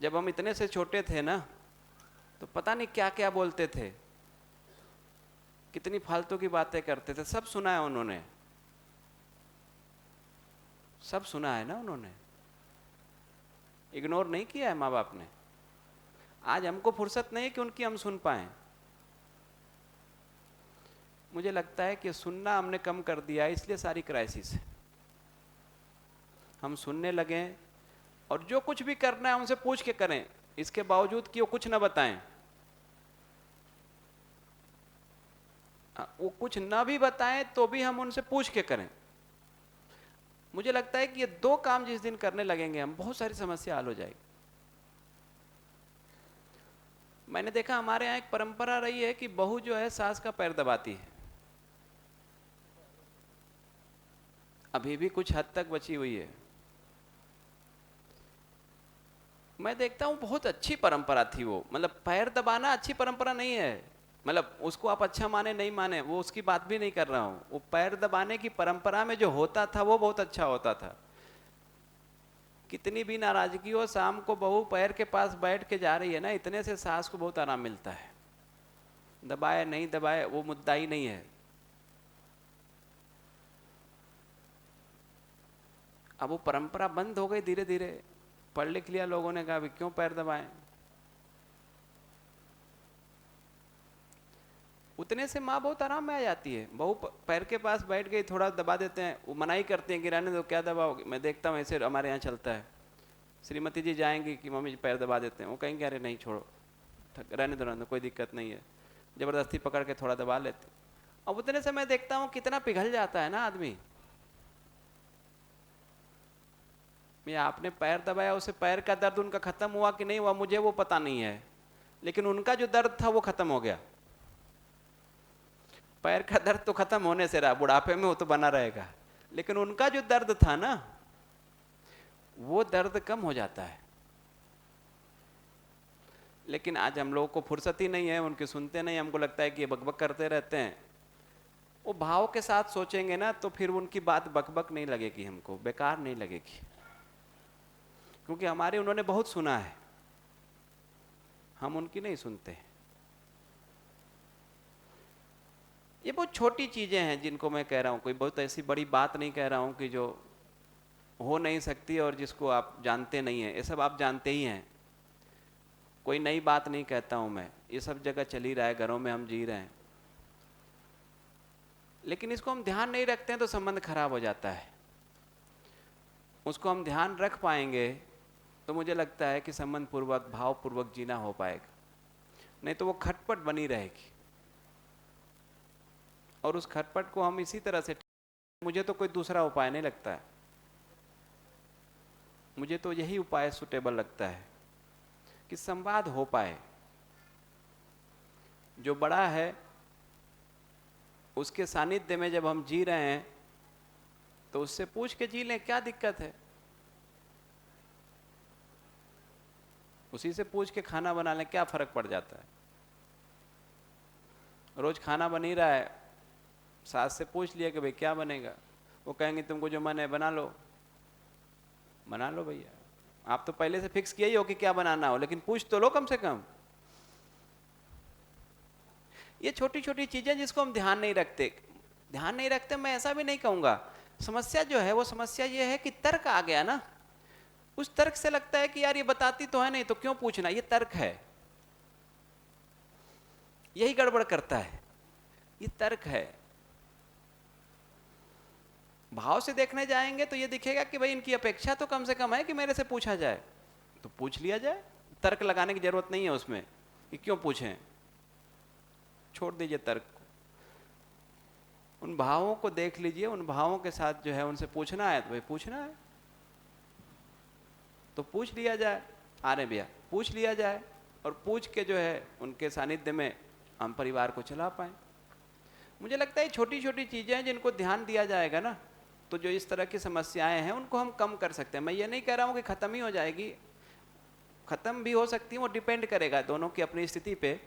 [SPEAKER 1] जब हम इतने से छोटे थे ना तो पता नहीं क्या क्या बोलते थे, कितनी फालतू की बातें करते थे, सब सुना है उन्होंने। सब सुना है ना उन्होंने, इग्नोर नहीं किया है माँ बाप ने। आज हमको फुर्सत नहीं है कि उनकी हम सुन पाएं। मुझे लगता है कि सुनना हमने कम कर दिया है, इसलिए सारी क्राइसिस है। हम सुनने लगे और जो कुछ भी करना है उनसे पूछ के करें, इसके बावजूद कि वो कुछ ना बताएं। वो कुछ ना भी बताएं तो भी हम उनसे पूछ के करें। मुझे लगता है कि ये दो काम जिस दिन करने लगेंगे हम, बहुत सारी समस्या हल हो जाएगी। मैंने देखा हमारे यहाँ एक परंपरा रही है कि बहू जो है सास का पैर दबाती है, अभी भी कुछ हद तक बची हुई है। मैं देखता हूँ बहुत अच्छी परंपरा थी वो, मतलब पैर दबाना अच्छी परंपरा नहीं है, मतलब उसको आप अच्छा माने नहीं माने वो उसकी बात भी नहीं कर रहा हूँ। वो पैर दबाने की परंपरा में जो होता था वो बहुत अच्छा होता था। कितनी भी नाराजगी हो, शाम को बहू पैर के पास बैठ के जा रही है ना, इतने से सास को बहुत आराम मिलता है। दबाए नहीं दबाए वो मुद्दा ही नहीं है। अब वो परंपरा बंद हो गई धीरे धीरे। पढ़ लिख लिया लोगों ने, कहा क्यों पैर दबाएं। उतने से माँ बहुत आराम में आ जाती है। बहू पैर के पास बैठ गई, थोड़ा दबा देते हैं, वो मनाही करते हैं कि रहने दो, क्या दबाओगे। मैं देखता हूँ ऐसे हमारे यहाँ चलता है। श्रीमती जी जाएंगी कि मम्मी जी पैर दबा देते हैं, वो कहेंगे अरे नहीं छोड़ो, रहने दो कोई दिक्कत नहीं है। जबरदस्ती पकड़ के थोड़ा दबा लेते। अब उतने से मैं देखता हूँ कितना पिघल जाता है ना आदमी। मैं आपने पैर दबाया, उसे पैर का दर्द उनका खत्म हुआ कि नहीं हुआ मुझे वो पता नहीं है, लेकिन उनका जो दर्द था वो खत्म हो गया। पैर का दर्द तो खत्म होने से रहा, बुढ़ापे में वो तो बना रहेगा, लेकिन उनका जो दर्द था ना वो दर्द कम हो जाता है। लेकिन आज हम लोगों को फुर्सत ही नहीं है, उनकी सुनते नहीं। हमको लगता है कि ये बकबक करते रहते हैं। वो भाव के साथ सोचेंगे ना तो फिर उनकी बात बकबक नहीं लगेगी, हमको बेकार नहीं लगेगी, क्योंकि हमारे उन्होंने बहुत सुना है, हम उनकी नहीं सुनते। ये बहुत छोटी चीजें हैं जिनको मैं कह रहा हूं, कोई बहुत ऐसी बड़ी बात नहीं कह रहा हूं कि जो हो नहीं सकती और जिसको आप जानते नहीं हैं। ये सब आप जानते ही हैं, कोई नई बात नहीं कहता हूं मैं, ये सब जगह चल ही रहा है, घरों में हम जी रहे हैं। लेकिन इसको हम ध्यान नहीं रखते हैं तो संबंध खराब हो जाता है। उसको हम ध्यान रख पाएंगे तो मुझे लगता है कि संबंध पूर्वक भाव पूर्वक जीना हो पाएगा, नहीं तो वो खटपट बनी रहेगी। और उस खटपट को हम इसी तरह से, मुझे तो कोई दूसरा उपाय नहीं लगता है, मुझे तो यही उपाय सुटेबल लगता है कि संवाद हो पाए। जो बड़ा है उसके सानिध्य में जब हम जी रहे हैं तो उससे पूछ के जी लें, क्या दिक्कत है। उसी से पूछ के खाना बना लें, क्या फर्क पड़ जाता है। रोज खाना बन ही रहा है, सास से पूछ लिया कि भाई क्या बनेगा, वो कहेंगे तुमको जो मन है बना लो। बना लो भैया, आप तो पहले से फिक्स किया ही हो कि क्या बनाना हो, लेकिन पूछ तो लो कम से कम। ये छोटी छोटी चीजें जिसको हम ध्यान नहीं रखते। मैं ऐसा भी नहीं कहूंगा, समस्या जो है वो समस्या ये है कि तर्क आ गया ना, उस तर्क से लगता है कि यार ये बताती तो है नहीं तो क्यों पूछना, ये तर्क है, यही गड़बड़ करता है, ये तर्क है। भाव से देखने जाएंगे तो ये दिखेगा कि भाई इनकी अपेक्षा तो कम से कम है कि मेरे से पूछा जाए, तो पूछ लिया जाए। तर्क लगाने की जरूरत नहीं है उसमें कि क्यों पूछें, छोड़ दीजिए तर्क को। उन भावों को देख लीजिए, उन भावों के साथ जो है उनसे पूछना है तो भाई पूछना है तो पूछ लिया जाए। अरे भैया पूछ लिया जाए, और पूछ के जो है उनके सानिध्य में हम परिवार को चला पाए। मुझे लगता है छोटी छोटी चीजें हैं जिनको ध्यान दिया जाएगा ना तो जो इस तरह की समस्याएं हैं उनको हम कम कर सकते हैं। मैं ये नहीं कह रहा हूं कि खत्म ही हो जाएगी, खत्म भी हो सकती है, वो डिपेंड करेगा दोनों की अपनी स्थिति पे,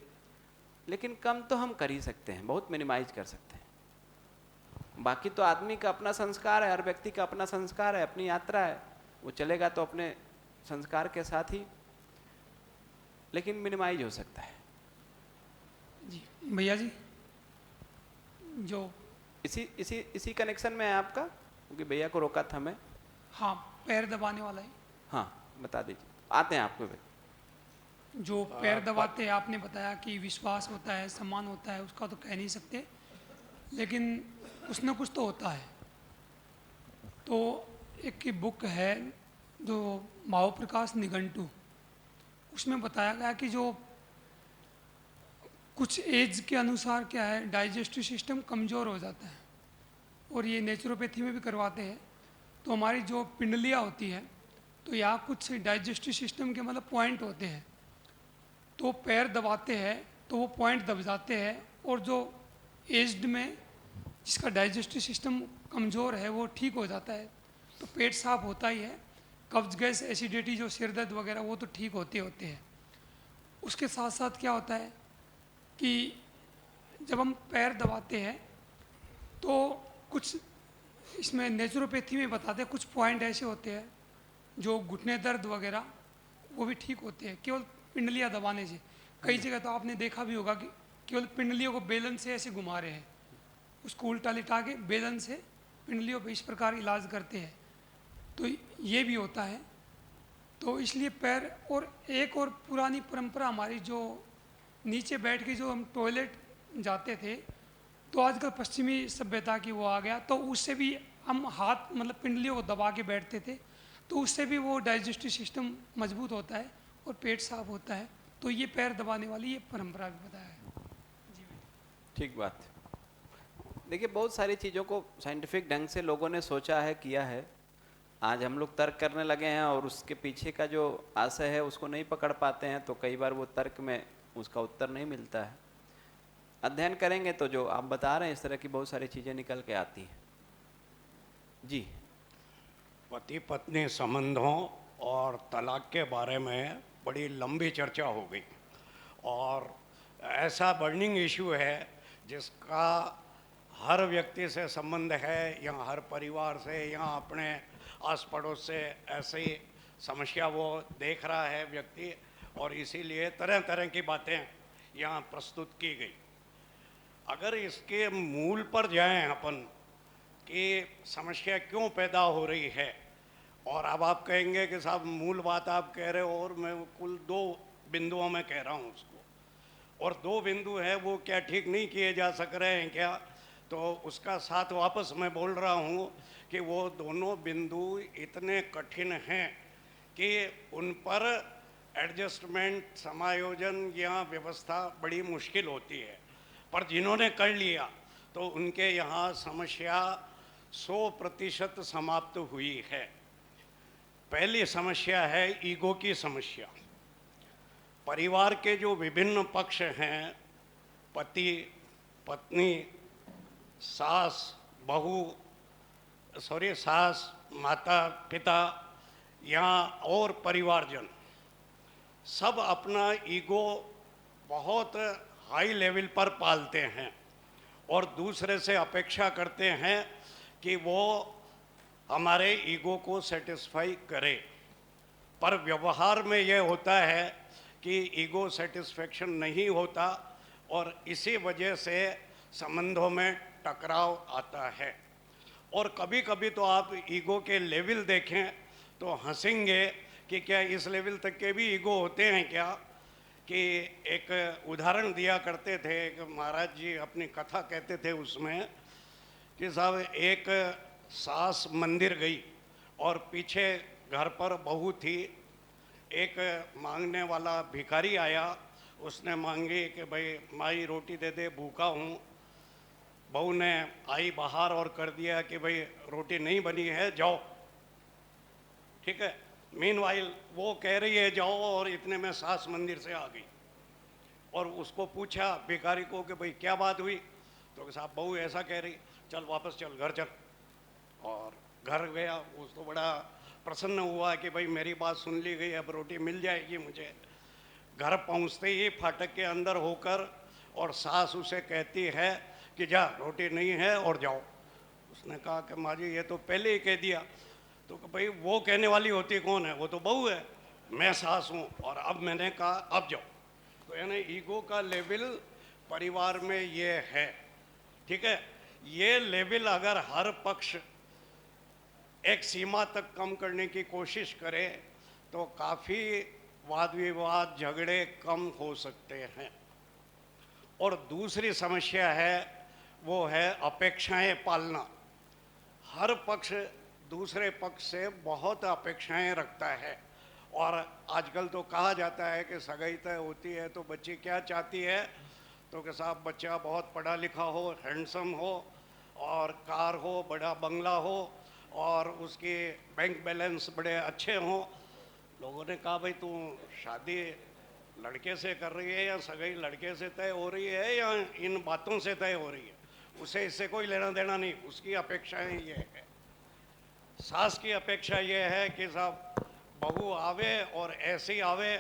[SPEAKER 1] लेकिन कम तो हम कर ही सकते हैं, बहुत मिनिमाइज कर सकते हैं। बाकी तो आदमी का अपना संस्कार है, हर व्यक्ति का अपना संस्कार है, अपनी यात्रा है, वो चलेगा तो अपने संस्कार के साथ ही, लेकिन मिनिमाइज हो सकता है।
[SPEAKER 3] जी भैया जी, जो
[SPEAKER 1] इसी कनेक्शन में है आपका, क्योंकि भैया को रोका था मैं।
[SPEAKER 8] हाँ, पैर दबाने वाला ही।
[SPEAKER 1] हाँ बता दीजिए, आते हैं आपको भी।
[SPEAKER 8] जो पैर दबाते हैं, आपने बताया कि विश्वास होता है, सम्मान होता है, उसका तो कह नहीं सकते, लेकिन कुछ ना कुछ तो होता है। तो एक की बुक है जो माओ प्रकाश निघंटू, उसमें बताया गया कि जो कुछ एज के अनुसार क्या है, डाइजेस्टिव सिस्टम कमज़ोर हो जाता है, और ये नेचुरोपैथी में भी करवाते हैं। तो हमारी जो पिंडलियाँ होती है, तो यहाँ कुछ डाइजेस्टिव सिस्टम के मतलब पॉइंट होते हैं, तो पैर दबाते हैं तो वो पॉइंट दब जाते हैं, और जो एज्ड में जिसका डाइजेस्टिव सिस्टम कमज़ोर है वो ठीक हो जाता है। तो पेट साफ होता ही है, कब्ज गैस एसिडिटी जो सिर दर्द वगैरह वो तो ठीक होते होते हैं। उसके साथ साथ क्या होता है कि जब हम पैर दबाते हैं तो कुछ इसमें नेचुरोपैथी में बताते हैं, कुछ पॉइंट ऐसे होते हैं जो घुटने दर्द वगैरह वो भी ठीक होते हैं केवल पिंडलियाँ दबाने से। कई जगह तो आपने देखा भी होगा कि केवल पिंडलियों को बेलन से ऐसे घुमा रहे हैं, उसको उल्टा लिटा के बेलन से पिंडलियों पे इस प्रकार इलाज करते हैं, तो ये भी होता है। तो इसलिए पैर, और एक और पुरानी परंपरा हमारी, जो नीचे बैठ के जो हम टॉयलेट जाते थे, तो आजकल पश्चिमी सभ्यता की वो आ गया, तो उससे भी हम हाथ मतलब पिंडलियों को दबा के बैठते थे, तो उससे भी वो डाइजेस्टिव सिस्टम मजबूत होता है और पेट साफ होता है। तो ये पैर दबाने वाली ये परंपरा भी बताया है।
[SPEAKER 1] ठीक बात। देखिए बहुत सारी चीज़ों को साइंटिफिक ढंग से लोगों ने सोचा है, किया है। आज हम लोग तर्क करने लगे हैं और उसके पीछे का जो आशय है उसको नहीं पकड़ पाते हैं, तो कई बार वो तर्क में उसका उत्तर नहीं मिलता है। अध्ययन करेंगे तो जो आप बता रहे हैं इस तरह की बहुत सारी चीज़ें निकल के आती हैं। जी।
[SPEAKER 9] पति पत्नी संबंधों और तलाक के बारे में बड़ी लंबी चर्चा हो गई, और ऐसा बर्निंग इशू है जिसका हर व्यक्ति से संबंध है, या हर परिवार से, या अपने आस पड़ोस से ऐसी समस्या वो देख रहा है व्यक्ति, और इसीलिए तरह तरह की बातें यहाँ प्रस्तुत की गई। अगर इसके मूल पर जाएं अपन कि समस्या क्यों पैदा हो रही है, और अब आप कहेंगे कि साहब मूल बात आप कह रहे हो और मैं कुल 2 बिंदुओं में कह रहा हूँ उसको, और 2 बिंदु हैं वो क्या ठीक नहीं किए जा सक रहे हैं क्या, तो उसका साथ वापस मैं बोल रहा हूँ कि वो दोनों बिंदु इतने कठिन हैं कि उन पर एडजस्टमेंट, समायोजन या व्यवस्था बड़ी मुश्किल होती है। पर जिन्होंने कर लिया तो उनके यहाँ समस्या 100% समाप्त हुई है। पहली समस्या है ईगो की समस्या। परिवार के जो विभिन्न पक्ष हैं, पति पत्नी, सास माता पिता या और परिवारजन, सब अपना ईगो बहुत हाई लेवल पर पालते हैं और दूसरे से अपेक्षा करते हैं कि वो हमारे ईगो को सेटिस्फाई करे। पर व्यवहार में यह होता है कि ईगो सेटिस्फेक्शन नहीं होता और इसी वजह से संबंधों में टकराव आता है। और कभी कभी तो आप ईगो के लेवल देखें तो हंसेंगे कि क्या इस लेवल तक के भी ईगो होते हैं क्या। कि एक उदाहरण दिया करते थे, एक महाराज जी अपनी कथा कहते थे उसमें कि साहब एक सास मंदिर गई और पीछे घर पर बहू थी। एक मांगने वाला भिखारी आया, उसने मांगी कि भाई माई रोटी दे दे, भूखा हूँ। बहू ने आई बाहर और कर दिया कि भाई रोटी नहीं बनी है, जाओ। ठीक है, मीनवाइल वो कह रही है जाओ और इतने में सास मंदिर से आ गई और उसको पूछा भिखारी को कि भाई क्या बात हुई, तो साहब बहू ऐसा कह रही, चल वापस चल, घर चल। और घर गया, उसको बड़ा प्रसन्न हुआ कि भाई मेरी बात सुन ली गई, अब रोटी मिल जाएगी मुझे। घर पहुंचते ही फाटक के अंदर होकर और सास उसे कहती है कि जा रोटी नहीं है और जाओ। उसने कहा कि माँ जी ये तो पहले ही कह दिया। तो भाई वो कहने वाली होती कौन है, वो तो बहू है, मैं सास हूँ और अब मैंने कहा अब जाओ। तो यानी ईगो का लेवल परिवार में ये है। ठीक है, ये लेवल अगर हर पक्ष एक सीमा तक कम करने की कोशिश करें तो काफ़ी वाद विवाद झगड़े कम हो सकते हैं। और दूसरी समस्या है वो है अपेक्षाएं पालना। हर पक्ष दूसरे पक्ष से बहुत अपेक्षाएं रखता है, और आजकल तो कहा जाता है कि सगाई तय होती है तो बच्ची क्या चाहती है, तो कि साहब बच्चा बहुत पढ़ा लिखा हो, हैंडसम हो, और कार हो, बड़ा बंगला हो, और उसके बैंक बैलेंस बड़े अच्छे हों। लोगों ने कहा भाई तू शादी लड़के से कर रही है या सगाई लड़के से तय हो रही है या इन बातों से तय हो रही है, उसे इससे कोई लेना देना नहीं, उसकी अपेक्षाएं ये है। सास की अपेक्षा ये है कि साहब बहू आवे और ऐसे ही आवे,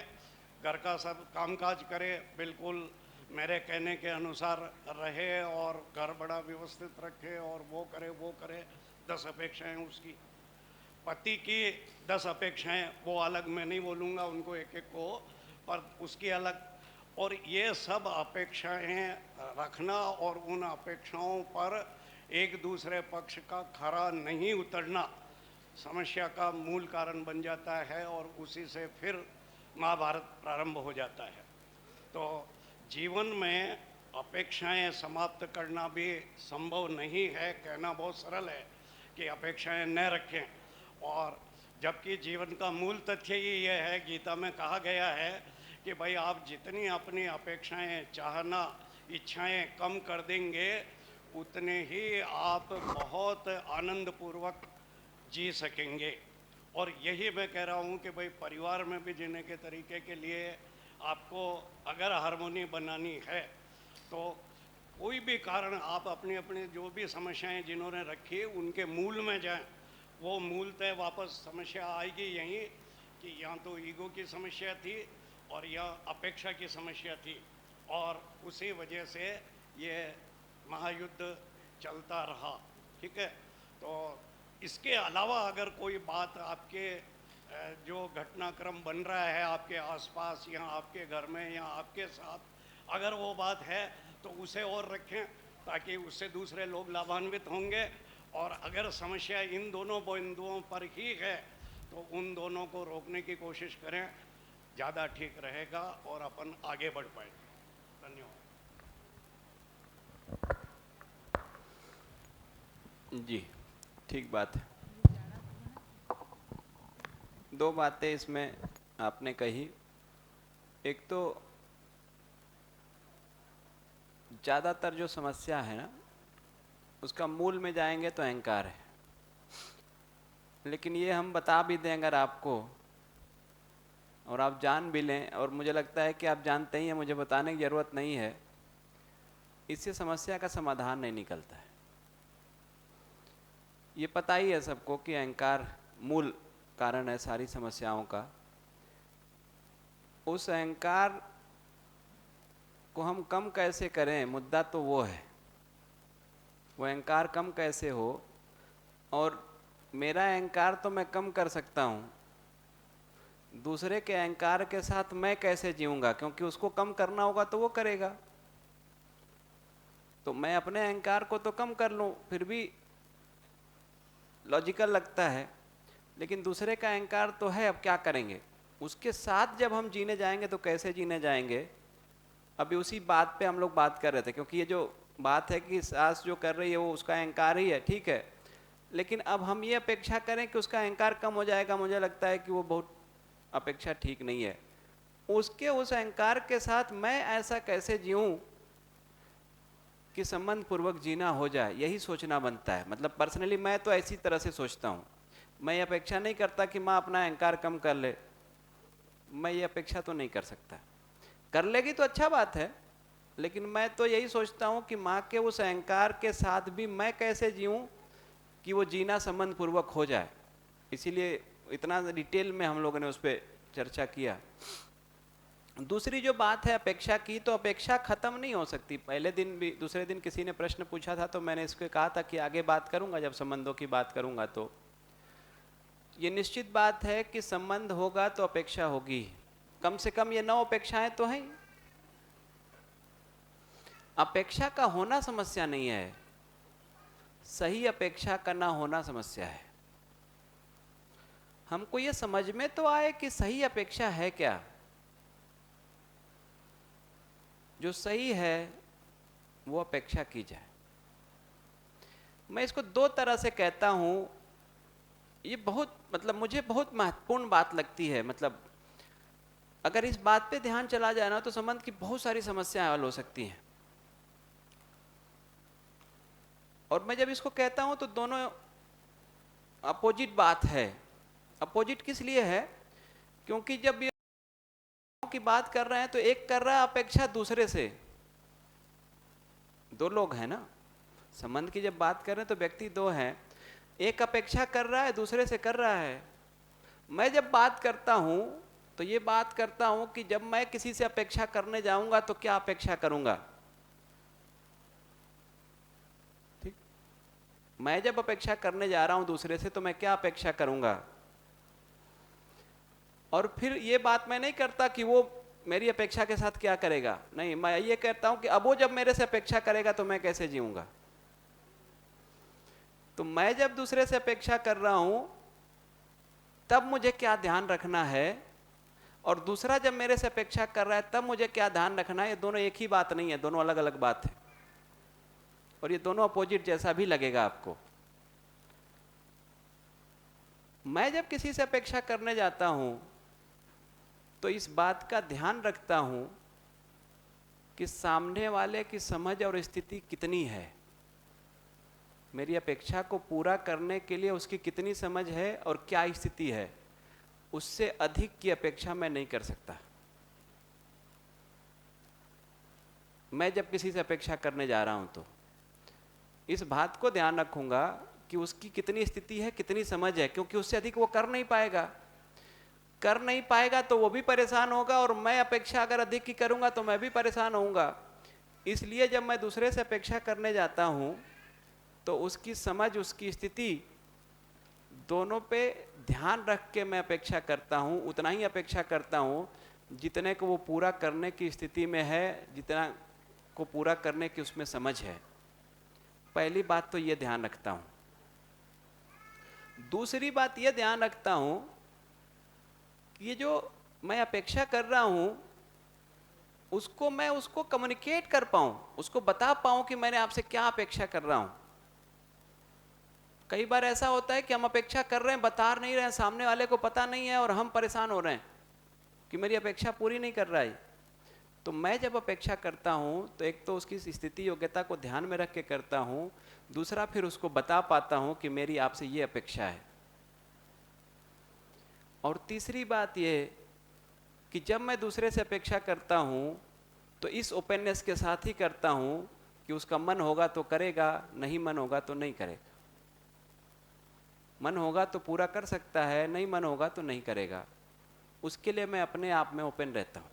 [SPEAKER 9] घर का सब कामकाज करे, बिल्कुल मेरे कहने के अनुसार रहे और घर बड़ा व्यवस्थित रखे और वो करे 10 अपेक्षाएं उसकी। पति की 10 अपेक्षाएं, वो अलग मैं नहीं बोलूँगा उनको एक एक को, पर उसकी अलग। और ये सब अपेक्षाएं रखना और उन अपेक्षाओं पर एक दूसरे पक्ष का खरा नहीं उतरना समस्या का मूल कारण बन जाता है, और उसी से फिर महाभारत प्रारंभ हो जाता है। तो जीवन में अपेक्षाएं समाप्त करना भी संभव नहीं है। कहना बहुत सरल है कि अपेक्षाएं न रखें, और जबकि जीवन का मूल तथ्य ही यह है, गीता में कहा गया है कि भाई आप जितनी अपनी अपेक्षाएं, चाहना, इच्छाएं कम कर देंगे उतने ही आप बहुत आनंदपूर्वक जी सकेंगे। और यही मैं कह रहा हूँ कि भाई परिवार में भी जीने के तरीके के लिए आपको अगर हारमोनी बनानी है तो कोई भी कारण आप अपनी अपनी जो भी समस्याएं जिन्होंने रखी उनके मूल में जाएं। वो मूलतः वापस समस्या आएगी यहीं कि यहाँ तो ईगो की समस्या थी और यह अपेक्षा की समस्या थी, और उसी वजह से ये महायुद्ध चलता रहा। ठीक है, तो इसके अलावा अगर कोई बात आपके जो घटनाक्रम बन रहा है आपके आसपास या आपके घर में या आपके साथ, अगर वो बात है तो उसे और रखें ताकि उससे दूसरे लोग लाभान्वित होंगे। और अगर समस्या इन दोनों बिंदुओं पर ही है तो उन दोनों को रोकने की कोशिश करें, ज़्यादा ठीक रहेगा और अपन आगे बढ़ पाएंगे। धन्यवाद।
[SPEAKER 1] जी, ठीक बात है। 2 बातें इसमें आपने कही। एक तो ज़्यादातर जो समस्या है ना, उसका मूल में जाएंगे तो अहंकार है। लेकिन ये हम बता भी दें अगर आपको, और आप जान भी लें, और मुझे लगता है कि आप जानते ही हैं, मुझे बताने की ज़रूरत नहीं है, इससे समस्या का समाधान नहीं निकलता है। ये पता ही है सबको कि अहंकार मूल कारण है सारी समस्याओं का। उस अहंकार को हम कम कैसे करें, मुद्दा तो वो है। वो अहंकार कम कैसे हो, और मेरा अहंकार तो मैं कम कर सकता हूँ, दूसरे के अहंकार के साथ मैं कैसे जीऊँगा, क्योंकि उसको कम करना होगा तो वो करेगा। तो मैं अपने अहंकार को तो कम कर लूँ, फिर भी लॉजिकल लगता है, लेकिन दूसरे का अहंकार तो है, अब क्या करेंगे। उसके साथ जब हम जीने जाएंगे तो कैसे जीने जाएंगे, अभी उसी बात पे हम लोग बात कर रहे थे। क्योंकि ये जो बात है कि सास जो कर रही है वो उसका अहंकार ही है, ठीक है, लेकिन अब हम ये अपेक्षा करें कि उसका अहंकार कम हो जाएगा, मुझे लगता है कि वो बहुत अपेक्षा ठीक नहीं है। उसके उस अहंकार के साथ मैं ऐसा कैसे जीऊँ कि संबंध पूर्वक जीना हो जाए, यही सोचना बनता है। मतलब पर्सनली मैं तो ऐसी तरह से सोचता हूँ। मैं ये अपेक्षा नहीं करता कि माँ अपना अहंकार कम कर ले, मैं ये अपेक्षा तो नहीं कर सकता। कर लेगी तो अच्छा बात है, लेकिन मैं तो यही सोचता हूँ कि माँ के उस अहंकार के साथ भी मैं कैसे जीऊँ कि वो जीना संबंध पूर्वक हो जाए। इसीलिए इतना डिटेल में हम लोगों ने उस पर चर्चा किया। दूसरी जो बात है अपेक्षा की, तो अपेक्षा खत्म नहीं हो सकती। पहले दिन भी, दूसरे दिन किसी ने प्रश्न पूछा था तो मैंने इसको कहा था कि आगे बात करूंगा, जब संबंधों की बात करूंगा। तो ये निश्चित बात है कि संबंध होगा तो अपेक्षा होगी। कम से कम ये 9 अपेक्षाएं तो हैं। अपेक्षा का होना समस्या नहीं है, सही अपेक्षा का ना होना समस्या है। हमको ये समझ में तो आए कि सही अपेक्षा है क्या। जो सही है वो अपेक्षा की जाए। मैं इसको दो तरह से कहता हूं, ये बहुत मतलब मुझे बहुत महत्वपूर्ण बात लगती है। मतलब अगर इस बात पे ध्यान चला जाए ना तो संबंध की बहुत सारी समस्याएं हल हो सकती हैं। और मैं जब इसको कहता हूं तो दोनों अपोजिट बात है। अपोजिट किस लिए है? क्योंकि जब ये की बात कर रहे हैं तो एक कर रहा है अपेक्षा दूसरे से। दो लोग हैं ना, संबंध की जब बात कर रहे हैं तो व्यक्ति दो हैं, एक अपेक्षा कर रहा है दूसरे से कर रहा है। मैं जब बात करता हूं तो ये बात करता हूं कि जब मैं किसी से अपेक्षा करने जाऊंगा तो क्या अपेक्षा करूंगा। ठीक, मैं जब अपेक्षा करने जा रहा हूं दूसरे से तो मैं क्या अपेक्षा करूंगा। और फिर ये बात मैं नहीं करता कि वो मेरी अपेक्षा के साथ क्या करेगा, नहीं, मैं ये कहता हूं कि अब वो जब मेरे से अपेक्षा करेगा तो मैं कैसे जीऊंगा। तो मैं जब दूसरे से अपेक्षा कर रहा हूं तब मुझे क्या ध्यान रखना है, और दूसरा जब मेरे से अपेक्षा कर रहा है तब मुझे क्या ध्यान रखना है। ये दोनों एक ही बात नहीं है, दोनों अलग अलग बात है, और ये दोनों अपोजिट जैसा भी लगेगा आपको। मैं जब किसी से अपेक्षा करने जाता हूं तो इस बात का ध्यान रखता हूं कि सामने वाले की समझ और स्थिति कितनी है। मेरी अपेक्षा को पूरा करने के लिए उसकी कितनी समझ है और क्या स्थिति है, उससे अधिक की अपेक्षा मैं नहीं कर सकता। मैं जब किसी से अपेक्षा करने जा रहा हूं तो इस बात को ध्यान रखूंगा कि उसकी कितनी स्थिति है, कितनी समझ है, क्योंकि उससे अधिक वो कर नहीं पाएगा। कर नहीं पाएगा तो वो भी परेशान होगा, और मैं अपेक्षा अगर अधिक की करूंगा तो मैं भी परेशान होऊंगा। इसलिए जब मैं दूसरे से अपेक्षा करने जाता हूं तो उसकी समझ, उसकी स्थिति दोनों पे ध्यान रख के मैं अपेक्षा करता हूं। उतना ही अपेक्षा करता हूं जितने को वो पूरा करने की स्थिति में है, जितना को पूरा करने की उसमें समझ है। पहली बात तो ये ध्यान रखता हूं। दूसरी बात ये ध्यान रखता हूं कि ये जो मैं अपेक्षा कर रहा हूं उसको मैं उसको कम्युनिकेट कर पाऊं, उसको बता पाऊं कि मैंने आपसे क्या अपेक्षा कर रहा हूं। कई बार ऐसा होता है कि हम अपेक्षा कर रहे हैं, बता नहीं रहे हैं, सामने वाले को पता नहीं है और हम परेशान हो रहे हैं कि मेरी अपेक्षा पूरी नहीं कर रहा है। तो मैं जब अपेक्षा करता हूं तो एक तो उसकी स्थिति योग्यता को ध्यान में रख के करता हूं, दूसरा फिर उसको बता पाता हूं कि मेरी आपसे ये अपेक्षा है। और तीसरी बात ये कि जब मैं दूसरे से अपेक्षा करता हूं तो इस ओपननेस के साथ ही करता हूं कि उसका मन होगा तो करेगा, नहीं मन होगा तो नहीं करेगा। मन होगा तो पूरा कर सकता है, नहीं मन होगा तो नहीं करेगा। उसके लिए मैं अपने आप में ओपन रहता हूं।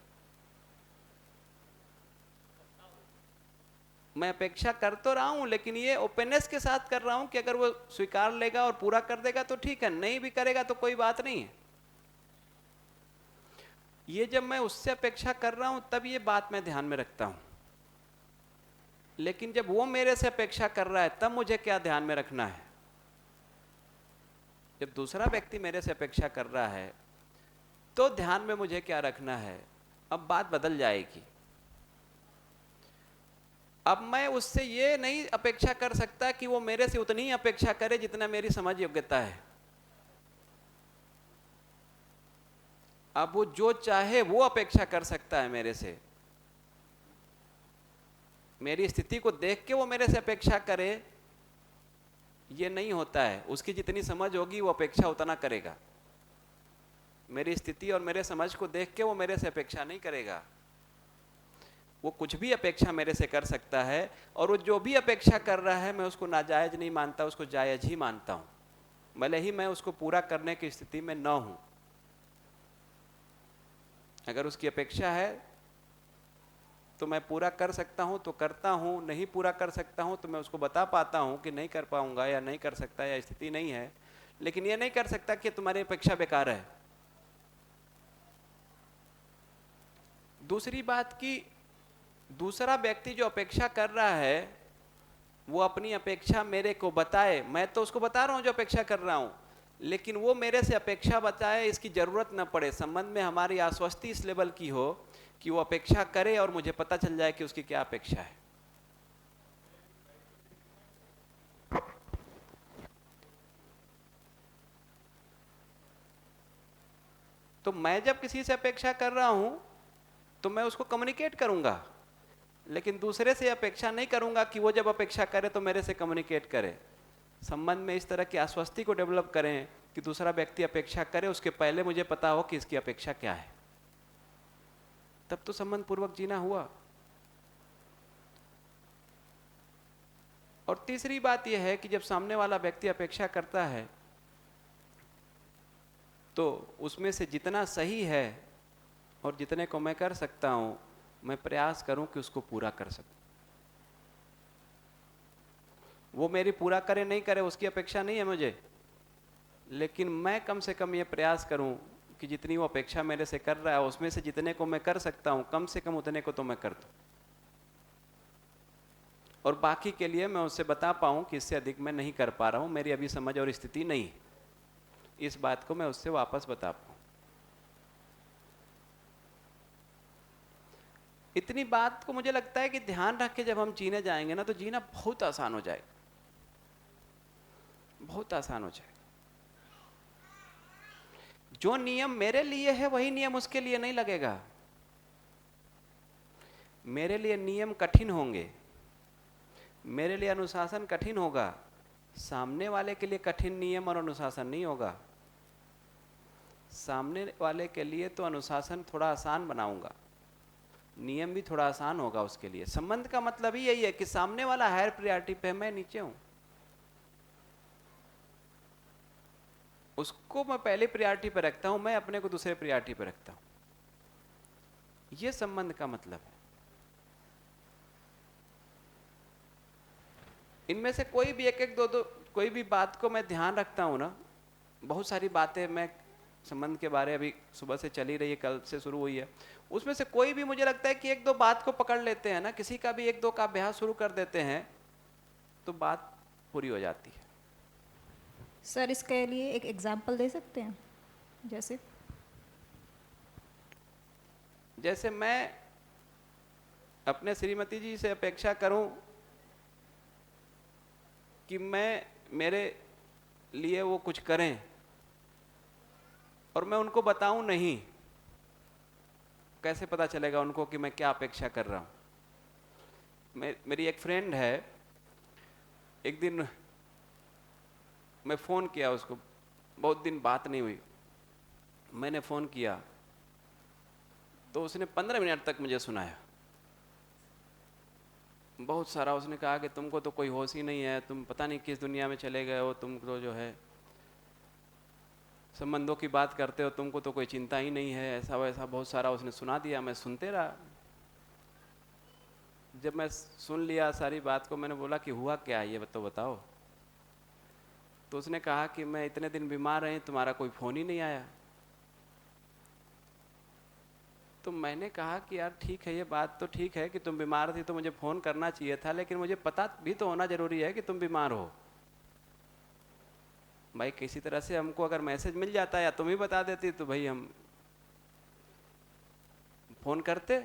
[SPEAKER 1] मैं अपेक्षा कर तो रहा हूं लेकिन ये ओपननेस के साथ कर रहा हूं कि अगर वो स्वीकार लेगा और पूरा कर देगा तो ठीक है, नहीं भी करेगा तो कोई बात नहीं है। ये जब मैं उससे अपेक्षा कर रहा हूं तब ये बात मैं ध्यान में रखता हूं। लेकिन जब वो मेरे से अपेक्षा कर रहा है तब मुझे क्या ध्यान में रखना है। जब दूसरा व्यक्ति मेरे से अपेक्षा कर रहा है तो ध्यान में मुझे क्या रखना है। अब बात बदल जाएगी। अब मैं उससे ये नहीं अपेक्षा कर सकता कि वो मेरे से उतनी ही अपेक्षा करे जितना मेरी समझ योग्यता है। अब वो जो चाहे वो अपेक्षा कर सकता है मेरे से। मेरी स्थिति को देख के वो मेरे से अपेक्षा करे, ये नहीं होता है। उसकी जितनी समझ होगी वो अपेक्षा उतना करेगा। मेरी स्थिति और मेरे समझ को देख के वो मेरे से अपेक्षा नहीं करेगा। वो कुछ भी अपेक्षा मेरे से कर सकता है, और वो जो भी अपेक्षा कर रहा है मैं उसको नाजायज नहीं मानता, उसको जायज ही मानता हूं, भले ही मैं उसको पूरा करने की स्थिति में न हूं। अगर उसकी अपेक्षा है तो मैं पूरा कर सकता हूं तो करता हूं, नहीं पूरा कर सकता हूं तो मैं उसको बता पाता हूं कि नहीं कर पाऊंगा या नहीं कर सकता या स्थिति नहीं है। लेकिन ये नहीं कर सकता कि तुम्हारी अपेक्षा बेकार है। दूसरी बात कि दूसरा व्यक्ति जो अपेक्षा कर रहा है वो अपनी अपेक्षा मेरे को बताए। मैं तो उसको बता रहा हूं जो अपेक्षा कर रहा हूं, लेकिन वो मेरे से अपेक्षा बताए, इसकी ज़रूरत न पड़े। संबंध में हमारी आश्वस्ति इस लेवल की हो कि वो अपेक्षा करे और मुझे पता चल जाए कि उसकी क्या अपेक्षा है। तो मैं जब किसी से अपेक्षा कर रहा हूं तो मैं उसको कम्युनिकेट करूंगा, लेकिन दूसरे से अपेक्षा नहीं करूंगा कि वो जब अपेक्षा करे तो मेरे से कम्युनिकेट करे। संबंध में इस तरह की आश्वस्ति को डेवलप करें कि दूसरा व्यक्ति अपेक्षा करे, उसके पहले मुझे पता हो कि इसकी अपेक्षा क्या है, तब तो संबंध पूर्वक जीना हुआ। और तीसरी बात यह है कि जब सामने वाला व्यक्ति अपेक्षा करता है तो उसमें से जितना सही है और जितने को मैं कर सकता हूं, मैं प्रयास करूं कि उसको पूरा कर सकूं। वो मेरी पूरा करे नहीं करे उसकी अपेक्षा नहीं है मुझे, लेकिन मैं कम से कम ये प्रयास करूं कि जितनी वो अपेक्षा मेरे से कर रहा है उसमें से जितने को मैं कर सकता हूं, कम से कम उतने को तो मैं कर दूं, और बाकी के लिए मैं उससे बता पाऊं कि इससे अधिक मैं नहीं कर पा रहा हूं, मेरी अभी समझ और स्थिति नहीं, इस बात को मैं उससे वापस बता पाऊं। इतनी बात को मुझे लगता है कि ध्यान रख के जब हम जीने जाएंगे ना, तो जीना बहुत आसान हो जाएगा, बहुत आसान हो जाएगा। जो नियम मेरे लिए है वही नियम उसके लिए नहीं लगेगा। मेरे लिए नियम कठिन होंगे, मेरे लिए अनुशासन कठिन होगा, सामने वाले के लिए कठिन नियम और अनुशासन नहीं होगा। सामने वाले के लिए तो अनुशासन थोड़ा आसान बनाऊंगा, नियम भी थोड़ा आसान होगा उसके लिए। संबंध का मतलब ही यही है कि सामने वाला हायर प्रायोरिटी पे, मैं नीचे हूं, उसको मैं पहले प्रायोरिटी पे रखता हूं, मैं अपने को दूसरे प्रायोरिटी पे रखता हूं। यह संबंध का मतलब है। इनमें से कोई भी एक दो कोई भी बात को मैं ध्यान रखता हूं ना, बहुत सारी बातें मैं संबंध के बारे अभी सुबह से चली रही है, कल से शुरू हुई है, उसमें से कोई भी मुझे लगता है कि एक दो बात को पकड़ लेते हैं ना, किसी का भी एक दो का अभ्यास शुरू कर देते हैं तो बात पूरी हो जाती है।
[SPEAKER 10] सर इसके लिए एक एग्जाम्पल दे सकते हैं?
[SPEAKER 1] जैसे मैं अपने श्रीमती जी से अपेक्षा करूं कि मेरे लिए वो कुछ करें और मैं उनको बताऊं नहीं, कैसे पता चलेगा उनको कि मैं क्या अपेक्षा कर रहा हूं? मेरी एक फ्रेंड है, एक दिन मैं फ़ोन किया उसको, बहुत दिन बात नहीं हुई, मैंने फ़ोन किया तो उसने 15 मिनट तक मुझे सुनाया, बहुत सारा। उसने कहा कि तुमको तो कोई होश ही नहीं है, तुम पता नहीं किस दुनिया में चले गए हो, तुम तो जो है संबंधों की बात करते हो, तुमको तो कोई चिंता ही नहीं है, ऐसा वैसा बहुत सारा उसने सुना दिया। मैं सुनते रहा। जब मैं सुन लिया सारी बात को, मैंने बोला कि हुआ क्या है ये तो बताओ। तो उसने कहा कि मैं इतने दिन बीमार रही, तुम्हारा कोई फ़ोन ही नहीं आया। तो मैंने कहा कि यार ठीक है, ये बात तो ठीक है कि तुम बीमार थी तो मुझे फ़ोन करना चाहिए था, लेकिन मुझे पता भी तो होना ज़रूरी है कि तुम बीमार हो। भाई किसी तरह से हमको अगर मैसेज मिल जाता या तुम ही बता देती तो भाई हम फ़ोन करते।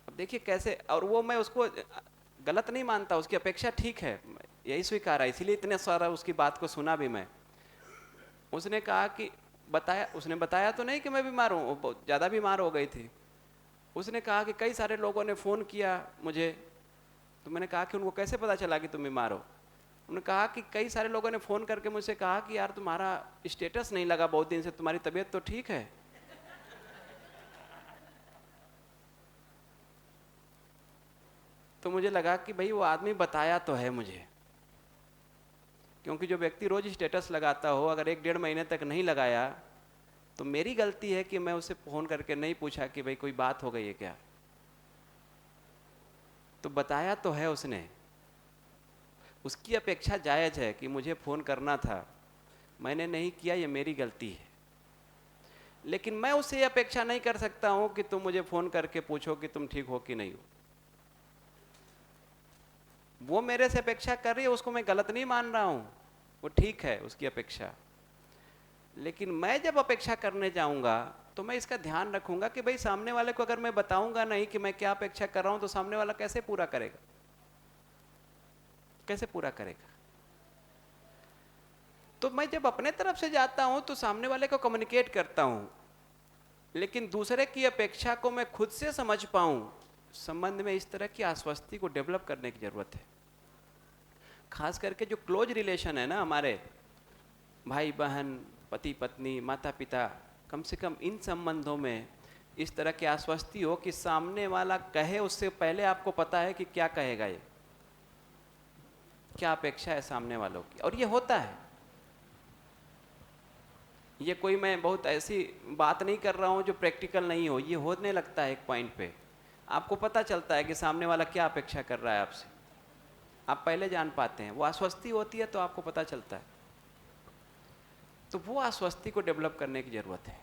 [SPEAKER 1] अब देखिए कैसे, और वो मैं उसको गलत नहीं मानता, उसकी अपेक्षा ठीक है, यही स्वीकार है, इसीलिए इतने सारा उसकी बात को सुना भी मैं। उसने कहा कि उसने बताया तो नहीं कि मैं बीमार हूँ, वो बहुत ज़्यादा बीमार हो गई थी। उसने कहा कि कई सारे लोगों ने फ़ोन किया मुझे, तो मैंने कहा कि उनको कैसे पता चला कि तुम बीमार हो? उन्होंने कहा कि कई सारे लोगों ने फ़ोन करके मुझसे कहा कि यार तुम्हारा स्टेटस नहीं लगा बहुत दिन से, तुम्हारी तबीयत तो ठीक है? तो मुझे लगा कि भाई वो आदमी बताया तो है मुझे, क्योंकि जो व्यक्ति रोज स्टेटस लगाता हो, अगर 1-1.5 महीने तक नहीं लगाया तो मेरी गलती है कि मैं उसे फ़ोन करके नहीं पूछा कि भाई कोई बात हो गई है क्या। तो बताया तो है उसने, उसकी अपेक्षा जायज़ है कि मुझे फ़ोन करना था, मैंने नहीं किया, ये मेरी गलती है। लेकिन मैं उससे ये अपेक्षा नहीं कर सकता हूँ कि तुम मुझे फ़ोन करके पूछो कि तुम ठीक हो कि नहीं हो। वो मेरे से अपेक्षा कर रही है, उसको मैं गलत नहीं मान रहा हूँ, वो ठीक है उसकी अपेक्षा, लेकिन मैं जब अपेक्षा करने जाऊंगा तो मैं इसका ध्यान रखूंगा कि भाई सामने वाले को अगर मैं बताऊंगा नहीं कि मैं क्या अपेक्षा कर रहा हूं तो सामने वाला कैसे पूरा करेगा, कैसे पूरा करेगा। तो मैं जब अपने तरफ से जाता हूं तो सामने वाले को कम्युनिकेट करता हूं, लेकिन दूसरे की अपेक्षा को मैं खुद से समझ पाऊं, संबंध में इस तरह की आश्वस्ति को डेवलप करने की जरूरत है। खास करके जो क्लोज रिलेशन है ना, हमारे भाई बहन, पति पत्नी, माता पिता, कम से कम इन संबंधों में इस तरह की आश्वस्ति हो कि सामने वाला कहे उससे पहले आपको पता है कि क्या कहेगा, ये क्या अपेक्षा है सामने वालों की। और ये होता है, ये कोई मैं बहुत ऐसी बात नहीं कर रहा हूं जो प्रैक्टिकल नहीं हो, ये होने लगता है एक पॉइंट पे। आपको पता चलता है कि सामने वाला क्या अपेक्षा कर रहा है आपसे, आप पहले जान पाते हैं। वो आश्वस्ति होती है तो आपको पता चलता है। तो वो आश्वस्ति को डेवलप करने की जरूरत है।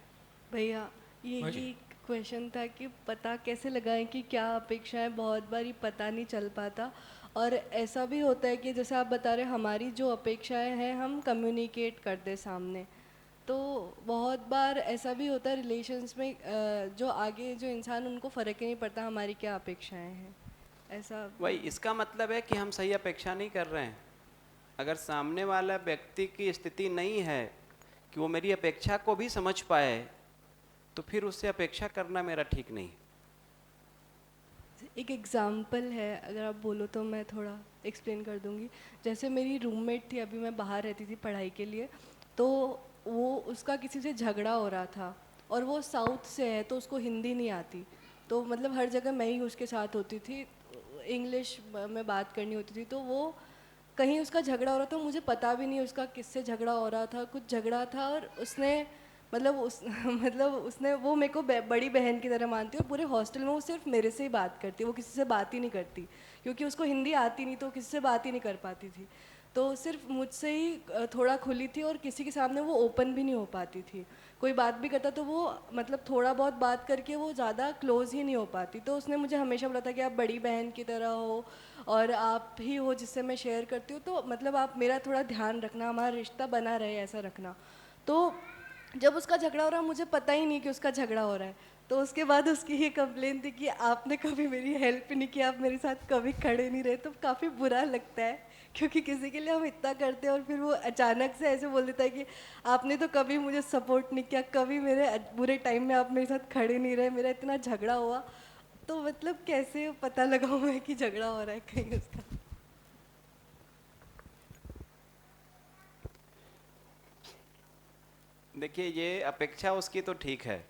[SPEAKER 11] भैया ये क्वेश्चन था कि पता कैसे लगाएं कि क्या अपेक्षाएं, बहुत बार पता नहीं चल पाता। और ऐसा भी होता है कि जैसे आप बता रहे हमारी जो अपेक्षाएं हैं हम कम्युनिकेट कर दे सामने, तो बहुत बार ऐसा भी होता है रिलेशंस में जो आगे जो इंसान उनको फ़र्क ही नहीं पड़ता हमारी क्या अपेक्षाएं हैं, ऐसा।
[SPEAKER 1] वही इसका मतलब है कि हम सही अपेक्षा नहीं कर रहे हैं। अगर सामने वाला व्यक्ति की स्थिति नहीं है कि वो मेरी अपेक्षा को भी समझ पाए, तो फिर उससे अपेक्षा करना मेरा ठीक नहीं।
[SPEAKER 11] एक एग्ज़ाम्पल है, अगर आप बोलो तो मैं थोड़ा एक्सप्लेन कर दूंगी। जैसे मेरी रूममेट थी, अभी मैं बाहर रहती थी पढ़ाई के लिए, तो वो उसका किसी से झगड़ा हो रहा था और वो साउथ से है तो उसको हिंदी नहीं आती, तो मतलब हर जगह मैं ही उसके साथ होती थी, इंग्लिश में बात करनी होती थी। तो वो कहीं उसका झगड़ा हो रहा था, मुझे पता भी नहीं उसका किससे झगड़ा हो रहा था, कुछ झगड़ा था और उसने उसने वो मेरे को बड़ी बहन की तरह मानती है और पूरे हॉस्टल में वो सिर्फ मेरे से ही बात करती है, वो किसी से बात ही नहीं करती क्योंकि उसको हिंदी आती नहीं, तो किसी से बात ही नहीं कर पाती थी। तो सिर्फ मुझसे ही थोड़ा खुली थी और किसी के सामने वो ओपन भी नहीं हो पाती थी। कोई बात भी करता तो वो मतलब थोड़ा बहुत बात करके वो ज़्यादा क्लोज़ ही नहीं हो पाती। तो उसने मुझे हमेशा बोला था कि आप बड़ी बहन की तरह हो और आप ही हो जिससे मैं शेयर करती हूँ, तो मतलब आप मेरा थोड़ा ध्यान रखना, हमारा रिश्ता बना रहे, ऐसा रखना। तो जब उसका झगड़ा हो रहा, मुझे पता ही नहीं कि उसका झगड़ा हो रहा है, तो उसके बाद उसकी ये कंप्लेन थी कि आपने कभी मेरी हेल्प नहीं की, आप मेरे साथ कभी खड़े नहीं रहे। तो काफ़ी बुरा लगता है क्योंकि किसी के लिए हम इतना करते हैं और फिर वो अचानक से ऐसे बोल देता है कि आपने तो कभी मुझे सपोर्ट नहीं किया, कभी मेरे बुरे टाइम में आप मेरे साथ खड़े नहीं रहे, मेरा इतना झगड़ा हुआ। तो मतलब कैसे पता लगाऊं मैं कि झगड़ा हो रहा है कहीं उसका।
[SPEAKER 1] देखिए, ये अपेक्षा उसकी तो ठीक है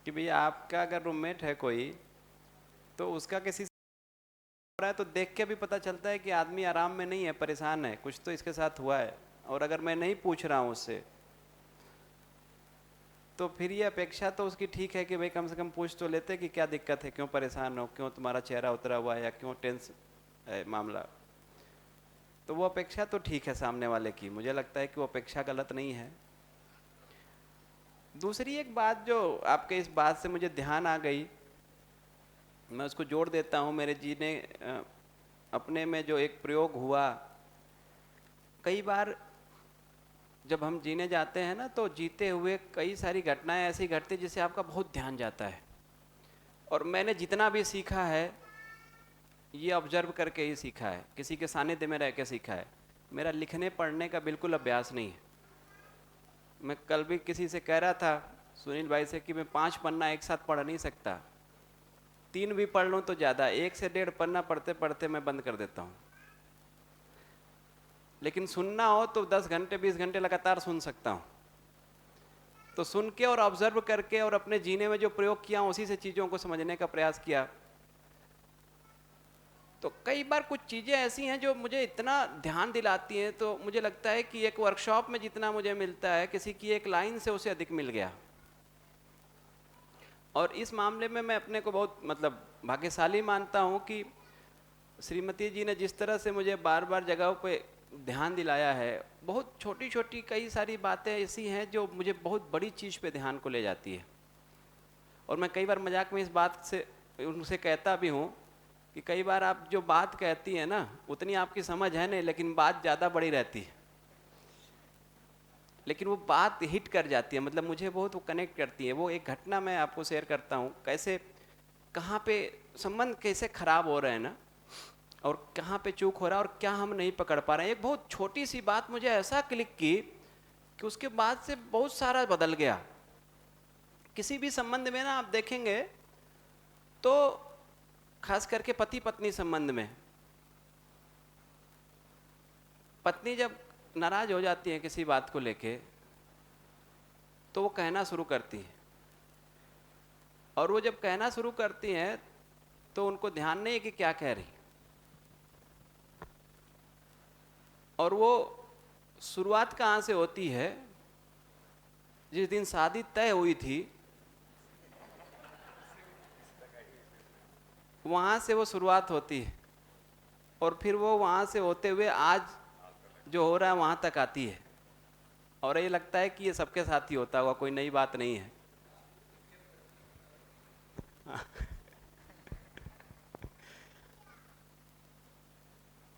[SPEAKER 1] कि भैया आपका अगर रूममेट है कोई, तो उसका किसी से हो रहा है तो देख के भी पता चलता है कि आदमी आराम में नहीं है, परेशान है, कुछ तो इसके साथ हुआ है। और अगर मैं नहीं पूछ रहा हूँ उससे, तो फिर ये अपेक्षा तो उसकी ठीक है कि भाई कम से कम पूछ तो लेते कि क्या दिक्कत है, क्यों परेशान हो, क्यों तुम्हारा चेहरा उतरा हुआ है, या क्यों टेंस है मामला। तो वो अपेक्षा तो ठीक है सामने वाले की, मुझे लगता है कि वो अपेक्षा गलत नहीं है। दूसरी एक बात जो आपके इस बात से मुझे ध्यान आ गई, मैं उसको जोड़ देता हूँ। मेरे जीने अपने में जो एक प्रयोग हुआ, कई बार जब हम जीने जाते हैं ना, तो जीते हुए कई सारी घटनाएं ऐसी घटती जिससे आपका बहुत ध्यान जाता है। और मैंने जितना भी सीखा है ये ऑब्जर्व करके ही सीखा है, किसी के सानिध्य में रह के सीखा है। मेरा लिखने पढ़ने का बिल्कुल अभ्यास नहीं है। मैं कल भी किसी से कह रहा था, सुनील भाई से, कि मैं 5 पन्ना एक साथ पढ़ नहीं सकता, 3 भी पढ़ लूँ तो ज़्यादा, 1 से 1.5 पन्ना पढ़ते पढ़ते मैं बंद कर देता हूँ। लेकिन सुनना हो तो 10 घंटे 20 घंटे लगातार सुन सकता हूँ। तो सुन के और ऑब्जर्व करके और अपने जीने में जो प्रयोग किया उसी से चीज़ों को समझने का प्रयास किया। तो कई बार कुछ चीज़ें ऐसी हैं जो मुझे इतना ध्यान दिलाती हैं, तो मुझे लगता है कि एक वर्कशॉप में जितना मुझे मिलता है, किसी की एक लाइन से उसे अधिक मिल गया। और इस मामले में मैं अपने को बहुत मतलब भाग्यशाली मानता हूँ कि श्रीमती जी ने जिस तरह से मुझे बार बार जगहों पे ध्यान दिलाया है। बहुत छोटी छोटी कई सारी बातें ऐसी हैं जो मुझे बहुत बड़ी चीज़ पे ध्यान को ले जाती है। और मैं कई बार मजाक में इस बात से उनसे कहता भी हूँ कि कई बार आप जो बात कहती हैं ना उतनी आपकी समझ है नहीं, लेकिन बात ज़्यादा बड़ी रहती है, लेकिन वो बात हिट कर जाती है, मतलब मुझे बहुत वो कनेक्ट करती है। वो एक घटना मैं आपको शेयर करता हूँ, कैसे कहाँ पे संबंध कैसे खराब हो रहे हैं ना, और कहाँ पे चूक हो रहा है और क्या हम नहीं पकड़ पा रहे हैं। एक बहुत छोटी सी बात मुझे ऐसा क्लिक की कि उसके बाद से बहुत सारा बदल गया। किसी भी संबंध में ना आप देखेंगे तो खास करके पति पत्नी संबंध में, पत्नी जब नाराज हो जाती है किसी बात को लेके तो वो कहना शुरू करती है, और वो जब कहना शुरू करती हैं तो उनको ध्यान नहीं है कि क्या कह रही, और वो शुरुआत कहाँ से होती है, जिस दिन शादी तय हुई थी वहाँ से वो शुरुआत होती है, और फिर वो वहाँ से होते हुए आज जो हो रहा है वहाँ तक आती है, और ये लगता है कि ये सबके साथ ही होता होगा, कोई नई बात नहीं है।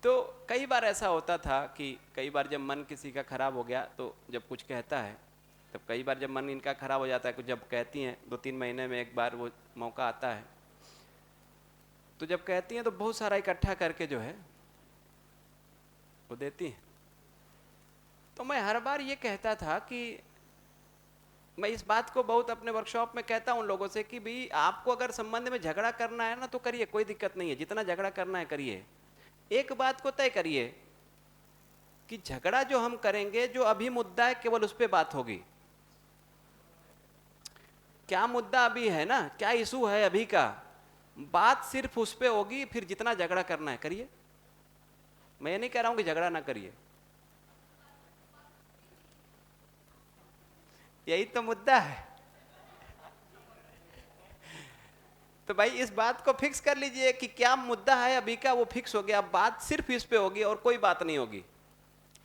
[SPEAKER 1] तो कई बार ऐसा होता था कि कई बार जब मन किसी का खराब हो गया तो जब कुछ कहता है, तब कई बार जब मन इनका खराब हो जाता है, कुछ जब कहती हैं 2-3 महीने में एक बार वो मौका आता है, तो जब कहती हैं तो बहुत सारा इकट्ठा करके जो है वो देती हैं। तो मैं हर बार ये कहता था कि मैं इस बात को बहुत अपने वर्कशॉप में कहता हूँ लोगों से कि भाई आपको अगर संबंध में झगड़ा करना है ना तो करिए, कोई दिक्कत नहीं है, जितना झगड़ा करना है करिए। एक बात को तय करिए कि झगड़ा जो हम करेंगे, जो अभी मुद्दा है केवल उस पर बात होगी। क्या मुद्दा अभी है ना, क्या इशू है अभी का, बात सिर्फ उस पर होगी। फिर जितना झगड़ा करना है करिए, मैं ये नहीं कह रहा हूं कि झगड़ा ना करिए, यही तो मुद्दा है। तो भाई इस बात को फिक्स कर लीजिए कि क्या मुद्दा है अभी का, वो फिक्स हो गया, बात सिर्फ इस पे होगी और कोई बात नहीं होगी।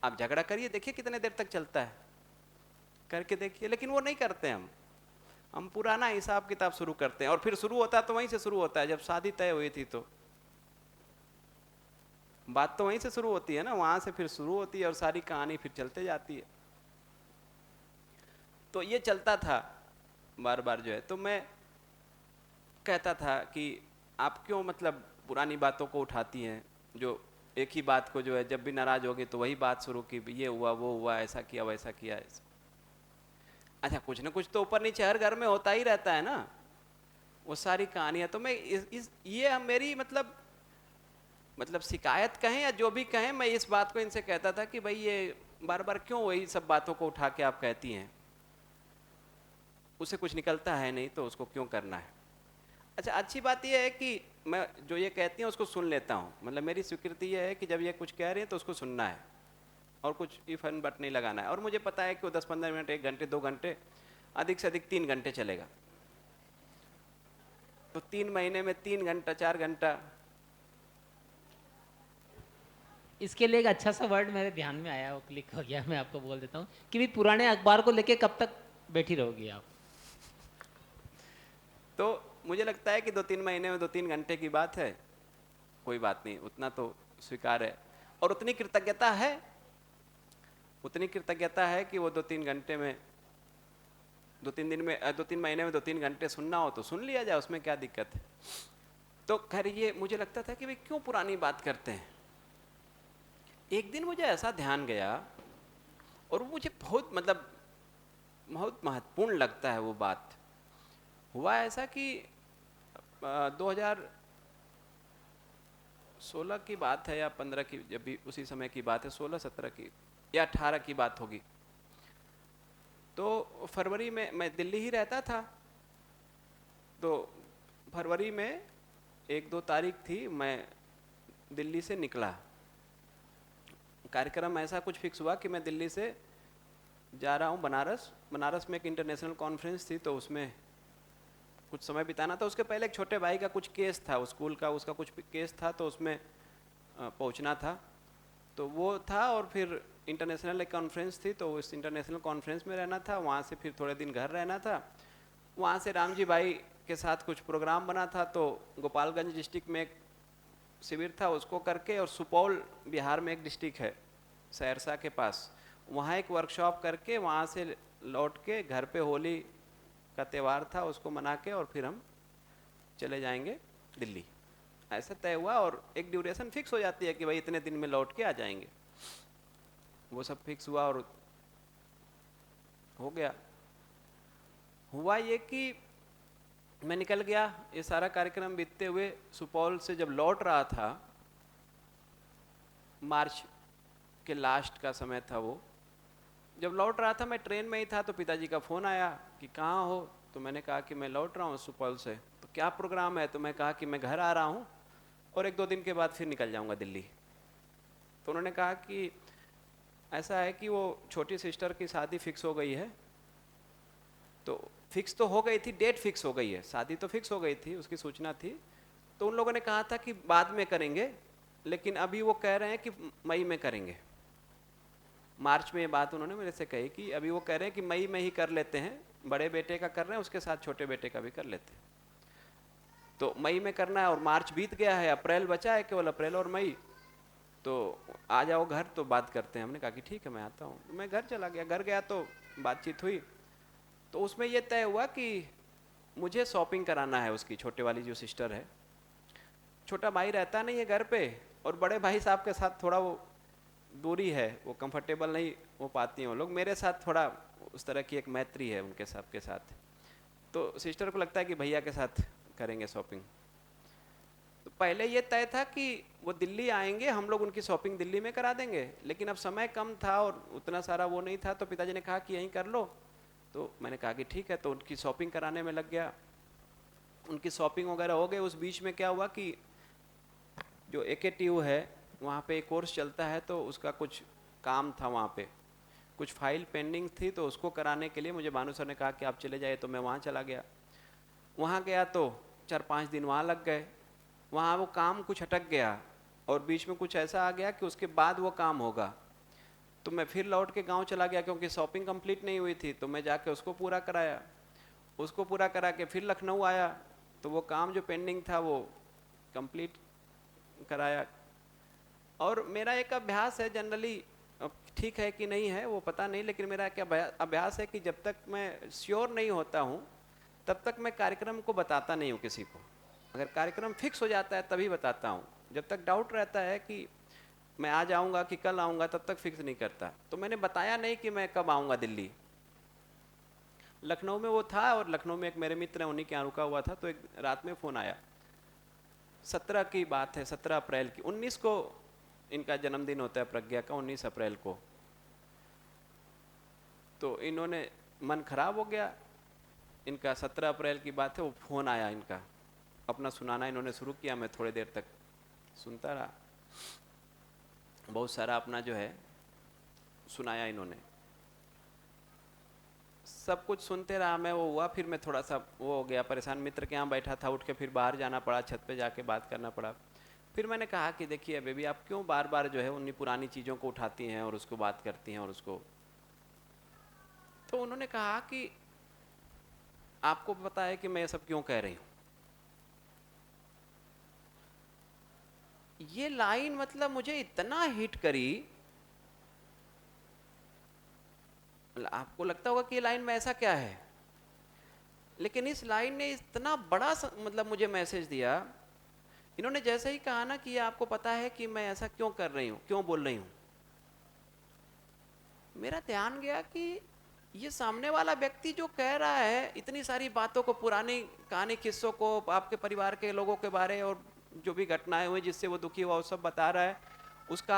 [SPEAKER 1] आप झगड़ा करिए, देखिए कितने देर तक चलता है, करके देखिए। लेकिन वो नहीं करते हम पुराना हिसाब किताब शुरू करते हैं, और फिर शुरू होता है तो वहीं से शुरू होता है। जब शादी तय हुई थी तो बात तो वहीं से शुरू होती है ना, वहां से फिर शुरू होती है और सारी कहानी फिर चलते जाती है। तो ये चलता था बार बार जो है। तो मैं कहता था कि आप क्यों मतलब पुरानी बातों को उठाती हैं, जो एक ही बात को जो है जब भी नाराज होगी तो वही बात शुरू की, ये हुआ वो हुआ, ऐसा किया वैसा किया ऐसा। अच्छा, कुछ ना कुछ तो ऊपर नीचे हर घर में होता ही रहता है ना, वो सारी कहानियां। तो मैं ये मेरी मतलब शिकायत कहें या जो भी कहें, मैं इस बात को इनसे कहता था कि भाई ये बार बार क्यों वही सब बातों को उठा के आप कहती हैं, उसे कुछ निकलता है नहीं तो उसको क्यों करना है। अच्छा, अच्छी बात यह है कि मैं जो ये कहती हैं उसको सुन लेता हूँ, मतलब मेरी स्वीकृति ये है कि जब ये कुछ कह रहे हैं तो उसको सुनना है और कुछ इफ एंड बट नहीं लगाना है। और मुझे पता है कि वो 10-15 मिनट, 1 घंटे, 2 घंटे, अधिक से अधिक 3 घंटे चलेगा। तो 3 महीने में 3 घंटा, 4 घंटा।
[SPEAKER 12] इसके लिए एक अच्छा सा वर्ड मेरे ध्यान में आया, वो क्लिक हो गया, मैं आपको बोल देता हूँ कि भी पुराने अखबार को लेके कब तक बैठी रहोगी आप।
[SPEAKER 1] तो मुझे लगता है कि 2-3 महीने में 2-3 घंटे की बात है, कोई बात नहीं, उतना तो स्वीकार है। और उतनी कृतज्ञता है कि वो 2-3 घंटे में, 2-3 दिन में, 2-3 महीने में 2-3 घंटे सुनना हो तो सुन लिया जाए, उसमें क्या दिक्कत है। तो खैर ये मुझे लगता था कि भाई क्यों पुरानी बात करते हैं। एक दिन मुझे ऐसा ध्यान गया और मुझे बहुत बहुत महत्वपूर्ण लगता है वो बात। हुआ ऐसा कि 2016 की बात है या 15 की, जब भी उसी समय की बात है, 16-17 की या 18 की बात होगी। तो फरवरी में मैं दिल्ली ही रहता था, तो फरवरी में 1-2 तारीख थी, मैं दिल्ली से निकला। कार्यक्रम ऐसा कुछ फिक्स हुआ कि मैं दिल्ली से जा रहा हूँ बनारस में एक इंटरनेशनल कॉन्फ्रेंस थी, तो उसमें कुछ समय बिताना था। उसके पहले एक छोटे भाई का कुछ केस था, उस स्कूल का उसका कुछ केस था, तो उसमें पहुँचना था, तो वो था। और फिर इंटरनेशनल एक कॉन्फ्रेंस थी, तो उस इंटरनेशनल कॉन्फ्रेंस में रहना था, वहाँ से फिर थोड़े दिन घर रहना था। वहाँ से रामजी भाई के साथ कुछ प्रोग्राम बना था, तो गोपालगंज डिस्ट्रिक्ट में एक शिविर था उसको करके, और सुपौल बिहार में एक डिस्ट्रिक्ट है सहरसा के पास, वहाँ एक वर्कशॉप करके वहाँ से लौट के घर पे होली का त्यौहार था उसको मना के और फिर हम चले जाएंगे दिल्ली। ऐसा तय हुआ और एक ड्यूरेशन फिक्स हो जाती है कि भाई इतने दिन में लौट के आ जाएंगे। वो सब फिक्स हुआ और हो गया। हुआ ये कि मैं निकल गया, ये सारा कार्यक्रम बीतते हुए सुपौल से जब लौट रहा था, मार्च के लास्ट का समय था वो, जब लौट रहा था मैं ट्रेन में ही था तो पिताजी का फ़ोन आया कि कहाँ हो, तो मैंने कहा कि मैं लौट रहा हूँ सुपौल से। तो क्या प्रोग्राम है? तो मैं कहा कि मैं घर आ रहा हूँ और 1-2 दिन के बाद फिर निकल जाऊँगा दिल्ली। तो उन्होंने कहा कि ऐसा है कि वो छोटी सिस्टर की शादी फिक्स हो गई है। तो फिक्स तो हो गई थी, डेट फिक्स हो गई है, शादी तो फिक्स हो गई थी, उसकी सूचना थी। तो उन लोगों ने कहा था कि बाद में करेंगे, लेकिन अभी वो कह रहे हैं कि मई में करेंगे। मार्च में ये बात उन्होंने मेरे से कही कि अभी वो कह रहे हैं कि मई में ही कर लेते हैं, बड़े बेटे का कर रहे हैं, उसके साथ छोटे बेटे का भी कर लेते हैं। तो मई में करना है और मार्च बीत गया है, अप्रैल बचा है, केवल अप्रैल और मई। तो आ जाओ घर तो बात करते हैं। हमने कहा कि ठीक है मैं आता हूँ। मैं घर चला गया। घर गया तो बातचीत हुई, तो उसमें ये तय हुआ कि मुझे शॉपिंग कराना है उसकी, छोटे वाली जो सिस्टर है। छोटा भाई रहता नहीं है घर पे और बड़े भाई साहब के साथ थोड़ा वो दूरी है, वो कंफर्टेबल नहीं हो पाती हैं वो लोग। मेरे साथ थोड़ा उस तरह की एक मैत्री है उनके सबके साथ। तो सिस्टर को लगता है कि भैया के साथ करेंगे शॉपिंग। तो पहले ये तय था कि वो दिल्ली आएंगे, हम लोग उनकी शॉपिंग दिल्ली में करा देंगे, लेकिन अब समय कम था और उतना सारा वो नहीं था, तो पिताजी ने कहा कि यहीं कर लो। तो मैंने कहा कि ठीक है, तो उनकी शॉपिंग कराने में लग गया। उनकी शॉपिंग वगैरह हो गई। उस बीच में क्या हुआ कि जो AKTU है वहाँ पे एक कोर्स चलता है, तो उसका कुछ काम था, वहाँ पे कुछ फाइल पेंडिंग थी, तो उसको कराने के लिए मुझे भानु सर ने कहा कि आप चले जाइए। तो मैं वहाँ चला गया। वहाँ गया तो 4-5 दिन वहाँ लग गए। वहाँ वो काम कुछ अटक गया और बीच में कुछ ऐसा आ गया कि उसके बाद वो काम होगा। तो मैं फिर लौट के गांव चला गया, क्योंकि शॉपिंग कंप्लीट नहीं हुई थी। तो मैं जाके उसको पूरा कराया। उसको पूरा करा के फिर लखनऊ आया, तो वो काम जो पेंडिंग था वो कंप्लीट कराया। और मेरा एक अभ्यास है जनरली, ठीक है कि नहीं है वो पता नहीं, लेकिन मेरा क्या अभ्यास है कि जब तक मैं श्योर नहीं होता हूँ तब तक मैं कार्यक्रम को बताता नहीं हूँ किसी को। अगर कार्यक्रम फिक्स हो जाता है तभी बताता हूँ। जब तक डाउट रहता है कि मैं आज आऊँगा कि कल आऊँगा, तब तक फिक्स नहीं करता। तो मैंने बताया नहीं कि मैं कब आऊँगा दिल्ली। लखनऊ में वो था और लखनऊ में एक मेरे मित्र हैं, उन्हीं के यहाँ रुका हुआ था। तो एक रात में फ़ोन आया, 17 की बात है, 17 अप्रैल की। 19 को इनका जन्मदिन होता है प्रज्ञा का, 19 अप्रैल को। तो इन्होंने मन खराब हो गया इनका। 17 अप्रैल की बात है, वो फ़ोन आया इनका, अपना सुनाना इन्होंने शुरू किया। मैं थोड़ी देर तक सुनता रहा, बहुत सारा अपना जो है सुनाया इन्होंने। सब कुछ सुनते रहा मैं। वो हुआ, फिर मैं थोड़ा सा वो हो गया परेशान। मित्र के यहाँ बैठा था, उठ के फिर बाहर जाना पड़ा, छत पे जाके बात करना पड़ा। फिर मैंने कहा कि देखिए बेबी, आप क्यों बार बार जो है उन्हीं पुरानी चीज़ों को उठाती हैं और उसको बात करती हैं और उसको। तो उन्होंने कहा कि आपको पता है कि मैं ये सब क्यों कह रही हूँ। ये लाइन मतलब मुझे इतना हिट करी। आपको लगता होगा कि ये लाइन में ऐसा क्या है, लेकिन इस लाइन ने इतना बड़ा मतलब मुझे मैसेज दिया। इन्होंने जैसे ही कहा ना कि ये आपको पता है कि मैं ऐसा क्यों कर रही हूँ, क्यों बोल रही हूँ, मेरा ध्यान गया कि ये सामने वाला व्यक्ति जो कह रहा है इतनी सारी बातों को, पुरानी कहानी किस्सों को, आपके परिवार के लोगों के बारे और जो भी घटनाएं हुई जिससे वो दुखी हुआ वो सब बता रहा है, उसका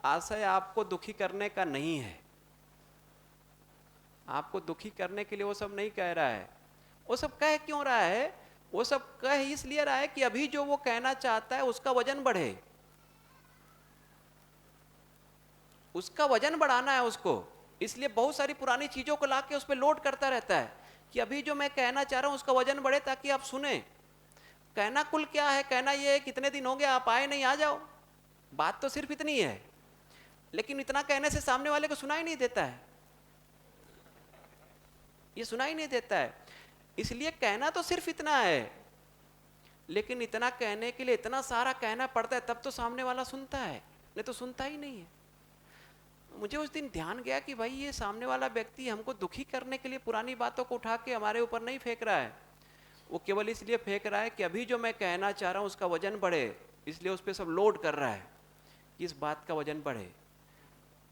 [SPEAKER 1] आशय आपको दुखी करने का नहीं है। आपको दुखी करने के लिए वो सब नहीं कह रहा है। वो सब कह क्यों रहा है? वो सब कह इसलिए रहा है कि अभी जो वो कहना चाहता है उसका वजन बढ़े, उसका वजन बढ़ाना है उसको। इसलिए बहुत सारी पुरानी चीजों को लाके उस पर लोड करता रहता है कि अभी जो मैं कहना चाह रहा हूं उसका वजन बढ़े, ताकि आप सुने। कहना कुल क्या है? कहना ये है कितने दिन हो गए आप आए नहीं, आ जाओ। बात तो सिर्फ इतनी है, लेकिन इतना कहने से सामने वाले को सुनाई नहीं देता है, ये सुनाई नहीं देता है। इसलिए कहना तो सिर्फ इतना है, लेकिन इतना कहने के लिए इतना सारा कहना पड़ता है, तब तो सामने वाला सुनता है, नहीं तो सुनता ही नहीं है। मुझे उस दिन ध्यान गया कि भाई ये सामने वाला व्यक्ति हमको दुखी करने के लिए पुरानी बातों को उठा के हमारे ऊपर नहीं फेंक रहा है, वो केवल इसलिए फेंक रहा है कि अभी जो मैं कहना चाह रहा हूँ उसका वजन बढ़े, इसलिए उस पर सब लोड कर रहा है कि इस बात का वजन बढ़े।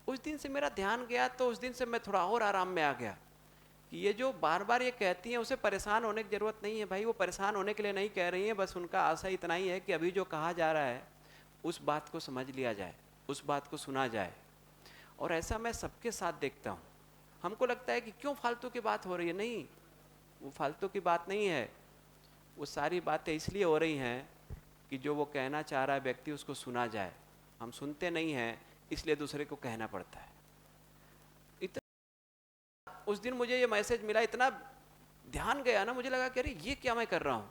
[SPEAKER 1] उस दिन से मेरा ध्यान गया, तो उस दिन से मैं थोड़ा और आराम में आ गया कि ये जो बार बार ये कहती हैं उसे परेशान होने की ज़रूरत नहीं है भाई, वो परेशान होने के लिए नहीं कह रही हैं, बस उनका आशा इतना ही है कि अभी जो कहा जा रहा है उस बात को समझ लिया जाए, उस बात को सुना जाए। और ऐसा मैं सबके साथ देखता हूँ। हमको लगता है कि क्यों फालतू की बात हो रही है, नहीं, वो फालतू की बात नहीं है, वो सारी बातें इसलिए हो रही हैं कि जो वो कहना चाह रहा है व्यक्ति उसको सुना जाए। हम सुनते नहीं हैं, इसलिए दूसरे को कहना पड़ता है। उस दिन मुझे ये मैसेज मिला, इतना ध्यान गया ना, मुझे लगा कि अरे ये क्या मैं कर रहा हूँ,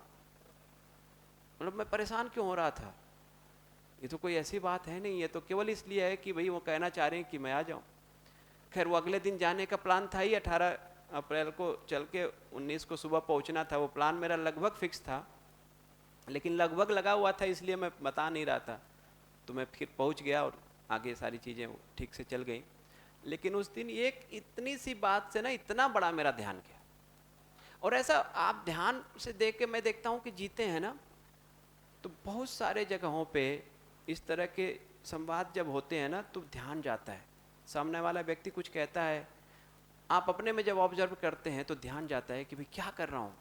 [SPEAKER 1] मतलब मैं परेशान क्यों हो रहा था, ये तो कोई ऐसी बात है नहीं, ये तो केवल इसलिए है कि भाई वो कहना चाह रहे हैं कि मैं आ जाऊँ। खैर वो अगले दिन जाने का प्लान था ही, 18 अप्रैल को चल के 19 को सुबह पहुँचना था। वो प्लान मेरा लगभग फिक्स था, लेकिन लगभग लगा हुआ था इसलिए मैं बता नहीं रहा था, तो मैं फिर पहुँच गया और आगे सारी चीज़ें ठीक से चल गई। लेकिन उस दिन एक इतनी सी बात से ना इतना बड़ा मेरा ध्यान गया। और ऐसा आप ध्यान से देख के मैं देखता हूँ कि जीते हैं ना, तो बहुत सारे जगहों पे इस तरह के संवाद जब होते हैं ना तो ध्यान जाता है। सामने वाला व्यक्ति कुछ कहता है, आप अपने में जब ऑब्जर्व करते हैं तो ध्यान जाता है कि भाई क्या कर रहा हूँ।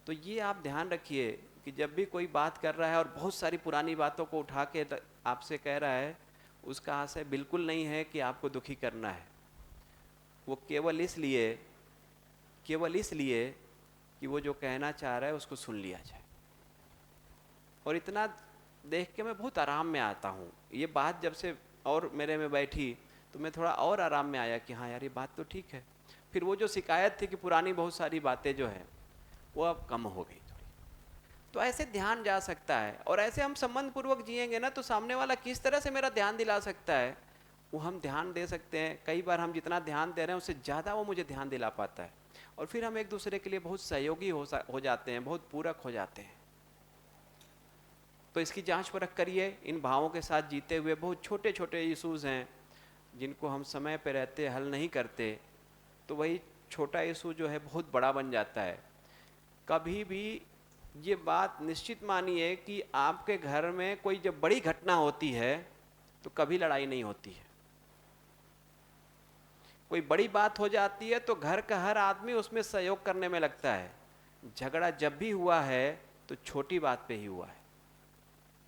[SPEAKER 1] तो ये आप ध्यान रखिए कि जब भी कोई बात कर रहा है और बहुत सारी पुरानी बातों को उठा के आपसे कह रहा है, उसका आशय बिल्कुल नहीं है कि आपको दुखी करना है। वो केवल इसलिए कि वो जो कहना चाह रहा है उसको सुन लिया जाए। और इतना देख के मैं बहुत आराम में आता हूँ। ये बात जब से और मेरे में बैठी तो मैं थोड़ा और आराम में आया कि हाँ यार ये बात तो ठीक है। फिर वो जो शिकायत थी कि पुरानी बहुत सारी बातें जो है वो अब कम हो गई थोड़ी। तो ऐसे ध्यान जा सकता है, और ऐसे हम संबंध पूर्वक जिएंगे ना तो सामने वाला किस तरह से मेरा ध्यान दिला सकता है वो हम ध्यान दे सकते हैं। कई बार हम जितना ध्यान दे रहे हैं उससे ज़्यादा वो मुझे ध्यान दिला पाता है, और फिर हम एक दूसरे के लिए बहुत सहयोगी हो जाते हैं, बहुत पूरक हो जाते हैं। तो इसकी जांच परख करिए। इन भावों के साथ जीते हुए बहुत छोटे छोटे इशूज़ हैं जिनको हम समय पे रहते हल नहीं करते, तो वही छोटा इशू जो है बहुत बड़ा बन जाता है। कभी भी ये बात निश्चित मानिए कि आपके घर में कोई जब बड़ी घटना होती है तो कभी लड़ाई नहीं होती है। कोई बड़ी बात हो जाती है तो घर का हर आदमी उसमें सहयोग करने में लगता है। झगड़ा जब भी हुआ है तो छोटी बात पे ही हुआ है,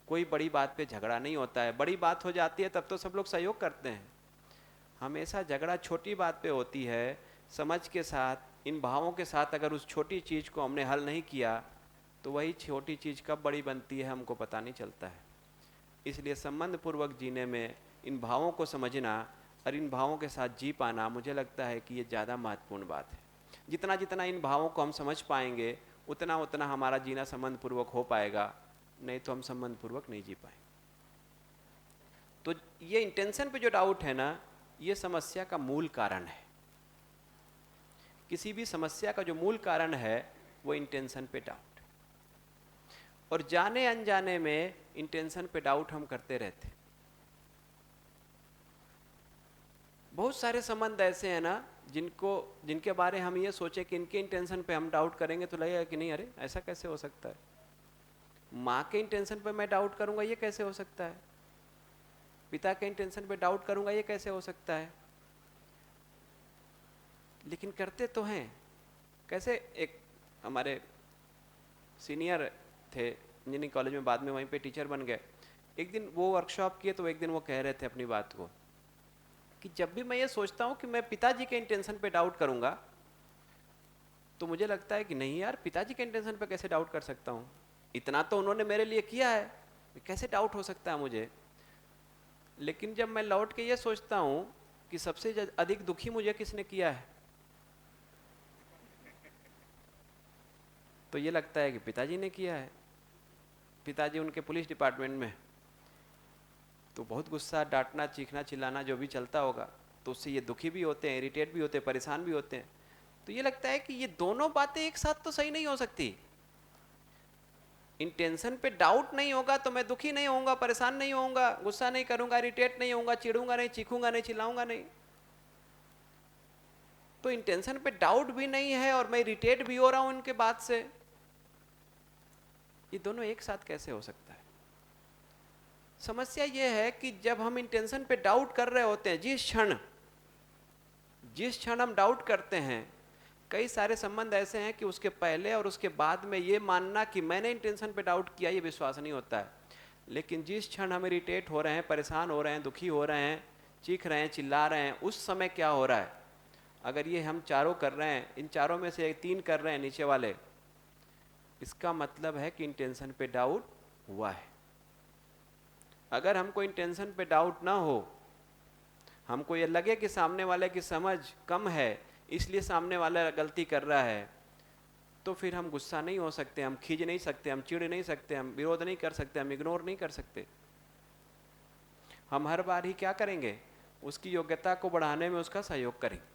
[SPEAKER 1] कोई बड़ी बात पे झगड़ा नहीं होता है। बड़ी बात हो जाती है तब तो सब लोग सहयोग करते हैं। हमेशा झगड़ा छोटी बात पे होती है। समझ के साथ, इन भावों के साथ अगर उस छोटी चीज़ को हमने हल नहीं किया तो वही छोटी चीज़ कब बड़ी बनती है हमको पता नहीं चलता है। इसलिए संबंध पूर्वक जीने में इन भावों को समझना और इन भावों के साथ जी पाना, मुझे लगता है कि ये ज़्यादा महत्वपूर्ण बात है। जितना जितना इन भावों को हम समझ पाएंगे उतना उतना हमारा जीना संबंध पूर्वक हो पाएगा, नहीं तो हम संबंध पूर्वक नहीं जी पाएंगे। तो ये इंटेंशन पे जो डाउट है ना, ये समस्या का मूल कारण है। किसी भी समस्या का जो मूल कारण है वो इंटेंशन पे डाउट। और जाने अनजाने में इंटेंशन पे डाउट हम करते रहते। बहुत सारे संबंध ऐसे हैं ना जिनके बारे हम ये सोचे कि इनके इंटेंशन पे हम डाउट करेंगे तो लगेगा कि नहीं, अरे ऐसा कैसे हो सकता है। माँ के इंटेंशन पे मैं डाउट करूंगा, ये कैसे हो सकता है। पिता के इंटेंशन पे डाउट करूंगा, ये कैसे हो सकता है। लेकिन करते तो हैं। कैसे, एक हमारे सीनियर थे इंजीनियरिंग कॉलेज में, बाद में वहीं पे टीचर बन गए। एक दिन वो वर्कशॉप किए तो एक दिन वो कह रहे थे अपनी बात को कि जब भी मैं ये सोचता हूँ कि मैं पिताजी के इंटेंशन पे डाउट करूंगा तो मुझे लगता है कि नहीं यार, पिताजी के इंटेंशन पे कैसे डाउट कर सकता हूँ। इतना तो उन्होंने मेरे लिए किया है, कैसे डाउट हो सकता है मुझे। लेकिन जब मैं लौट के ये सोचता हूँ कि सबसे अधिक दुखी मुझे किसने किया है, तो ये लगता है कि पिताजी ने किया है। पिताजी उनके पुलिस डिपार्टमेंट में, तो बहुत गुस्सा, डांटना, चीखना, चिल्लाना जो भी चलता होगा, तो उससे ये दुखी भी होते हैं, इरिटेट भी होते हैं, परेशान भी होते हैं। तो ये लगता है कि ये दोनों बातें एक साथ तो सही नहीं हो सकती। इंटेंशन पे डाउट नहीं होगा तो मैं दुखी नहीं होऊंगा, परेशान नहीं होऊंगा, गुस्सा नहीं करूंगा, इरिटेट नहीं होऊंगा, चिढ़ूंगा नहीं, चीखूंगा नहीं, चिल्लाऊंगा नहीं। तो इंटेंशन पे डाउट भी नहीं है और मैं इरिटेट भी हो रहा हूं उनके बात से, ये दोनों एक साथ कैसे हो सकता है? समस्या ये है कि जब हम इंटेंशन पे डाउट कर रहे होते हैं, जिस क्षण हम डाउट करते हैं, कई सारे संबंध ऐसे हैं कि उसके पहले और उसके बाद में ये मानना कि मैंने इंटेंशन पे डाउट किया, ये विश्वास नहीं होता है। लेकिन जिस क्षण हम इरिटेट हो रहे हैं, परेशान हो रहे हैं, दुखी हो रहे हैं, चीख रहे हैं, चिल्ला रहे हैं, उस समय क्या हो रहा है? अगर ये हम चारों कर रहे हैं, इन चारों में से 3 कर रहे हैं नीचे वाले, इसका मतलब है कि इंटेंशन पे डाउट हुआ है। अगर हमको इंटेंशन पे डाउट ना हो, हमको ये लगे कि सामने वाले की समझ कम है इसलिए सामने वाला गलती कर रहा है, तो फिर हम गुस्सा नहीं हो सकते, हम खींच नहीं सकते, हम चिढ़ नहीं सकते, हम विरोध नहीं कर सकते, हम इग्नोर नहीं कर सकते। हम हर बार ही क्या करेंगे? उसकी योग्यता को बढ़ाने में उसका सहयोग करेंगे।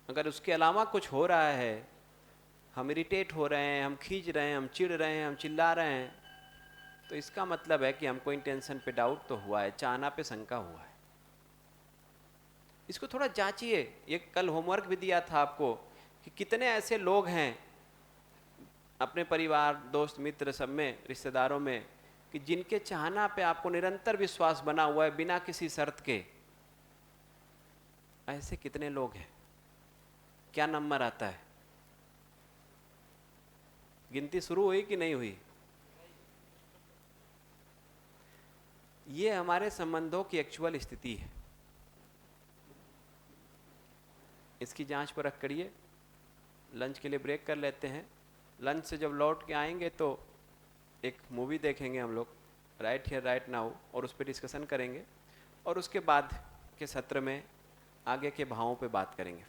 [SPEAKER 1] अगर उसके अलावा कुछ हो रहा है, हम इरिटेट हो रहे हैं, हम खींच रहे हैं, हम चिढ़ रहे हैं, हम चिल्ला रहे हैं, तो इसका मतलब है कि हमको इंटेंशन पे डाउट तो हुआ है, चाहना पे शंका हुआ है। इसको थोड़ा जांचिए। ये कल होमवर्क भी दिया था आपको कि कितने ऐसे लोग हैं अपने परिवार, दोस्त, मित्र, सब में, रिश्तेदारों में, कि जिनके चाहना पे आपको निरंतर विश्वास बना हुआ है बिना किसी शर्त के। ऐसे कितने लोग हैं? क्या नंबर आता है? गिनती शुरू हुई कि नहीं हुई? ये हमारे संबंधों की एक्चुअल स्थिति है। इसकी जांच परख करिए। लंच के लिए ब्रेक कर लेते हैं। लंच से जब लौट के आएंगे तो एक मूवी देखेंगे हम लोग, राइट हियर राइट नाउ, और उस पर डिस्कशन करेंगे, और उसके बाद के सत्र में आगे के भावों पे बात करेंगे।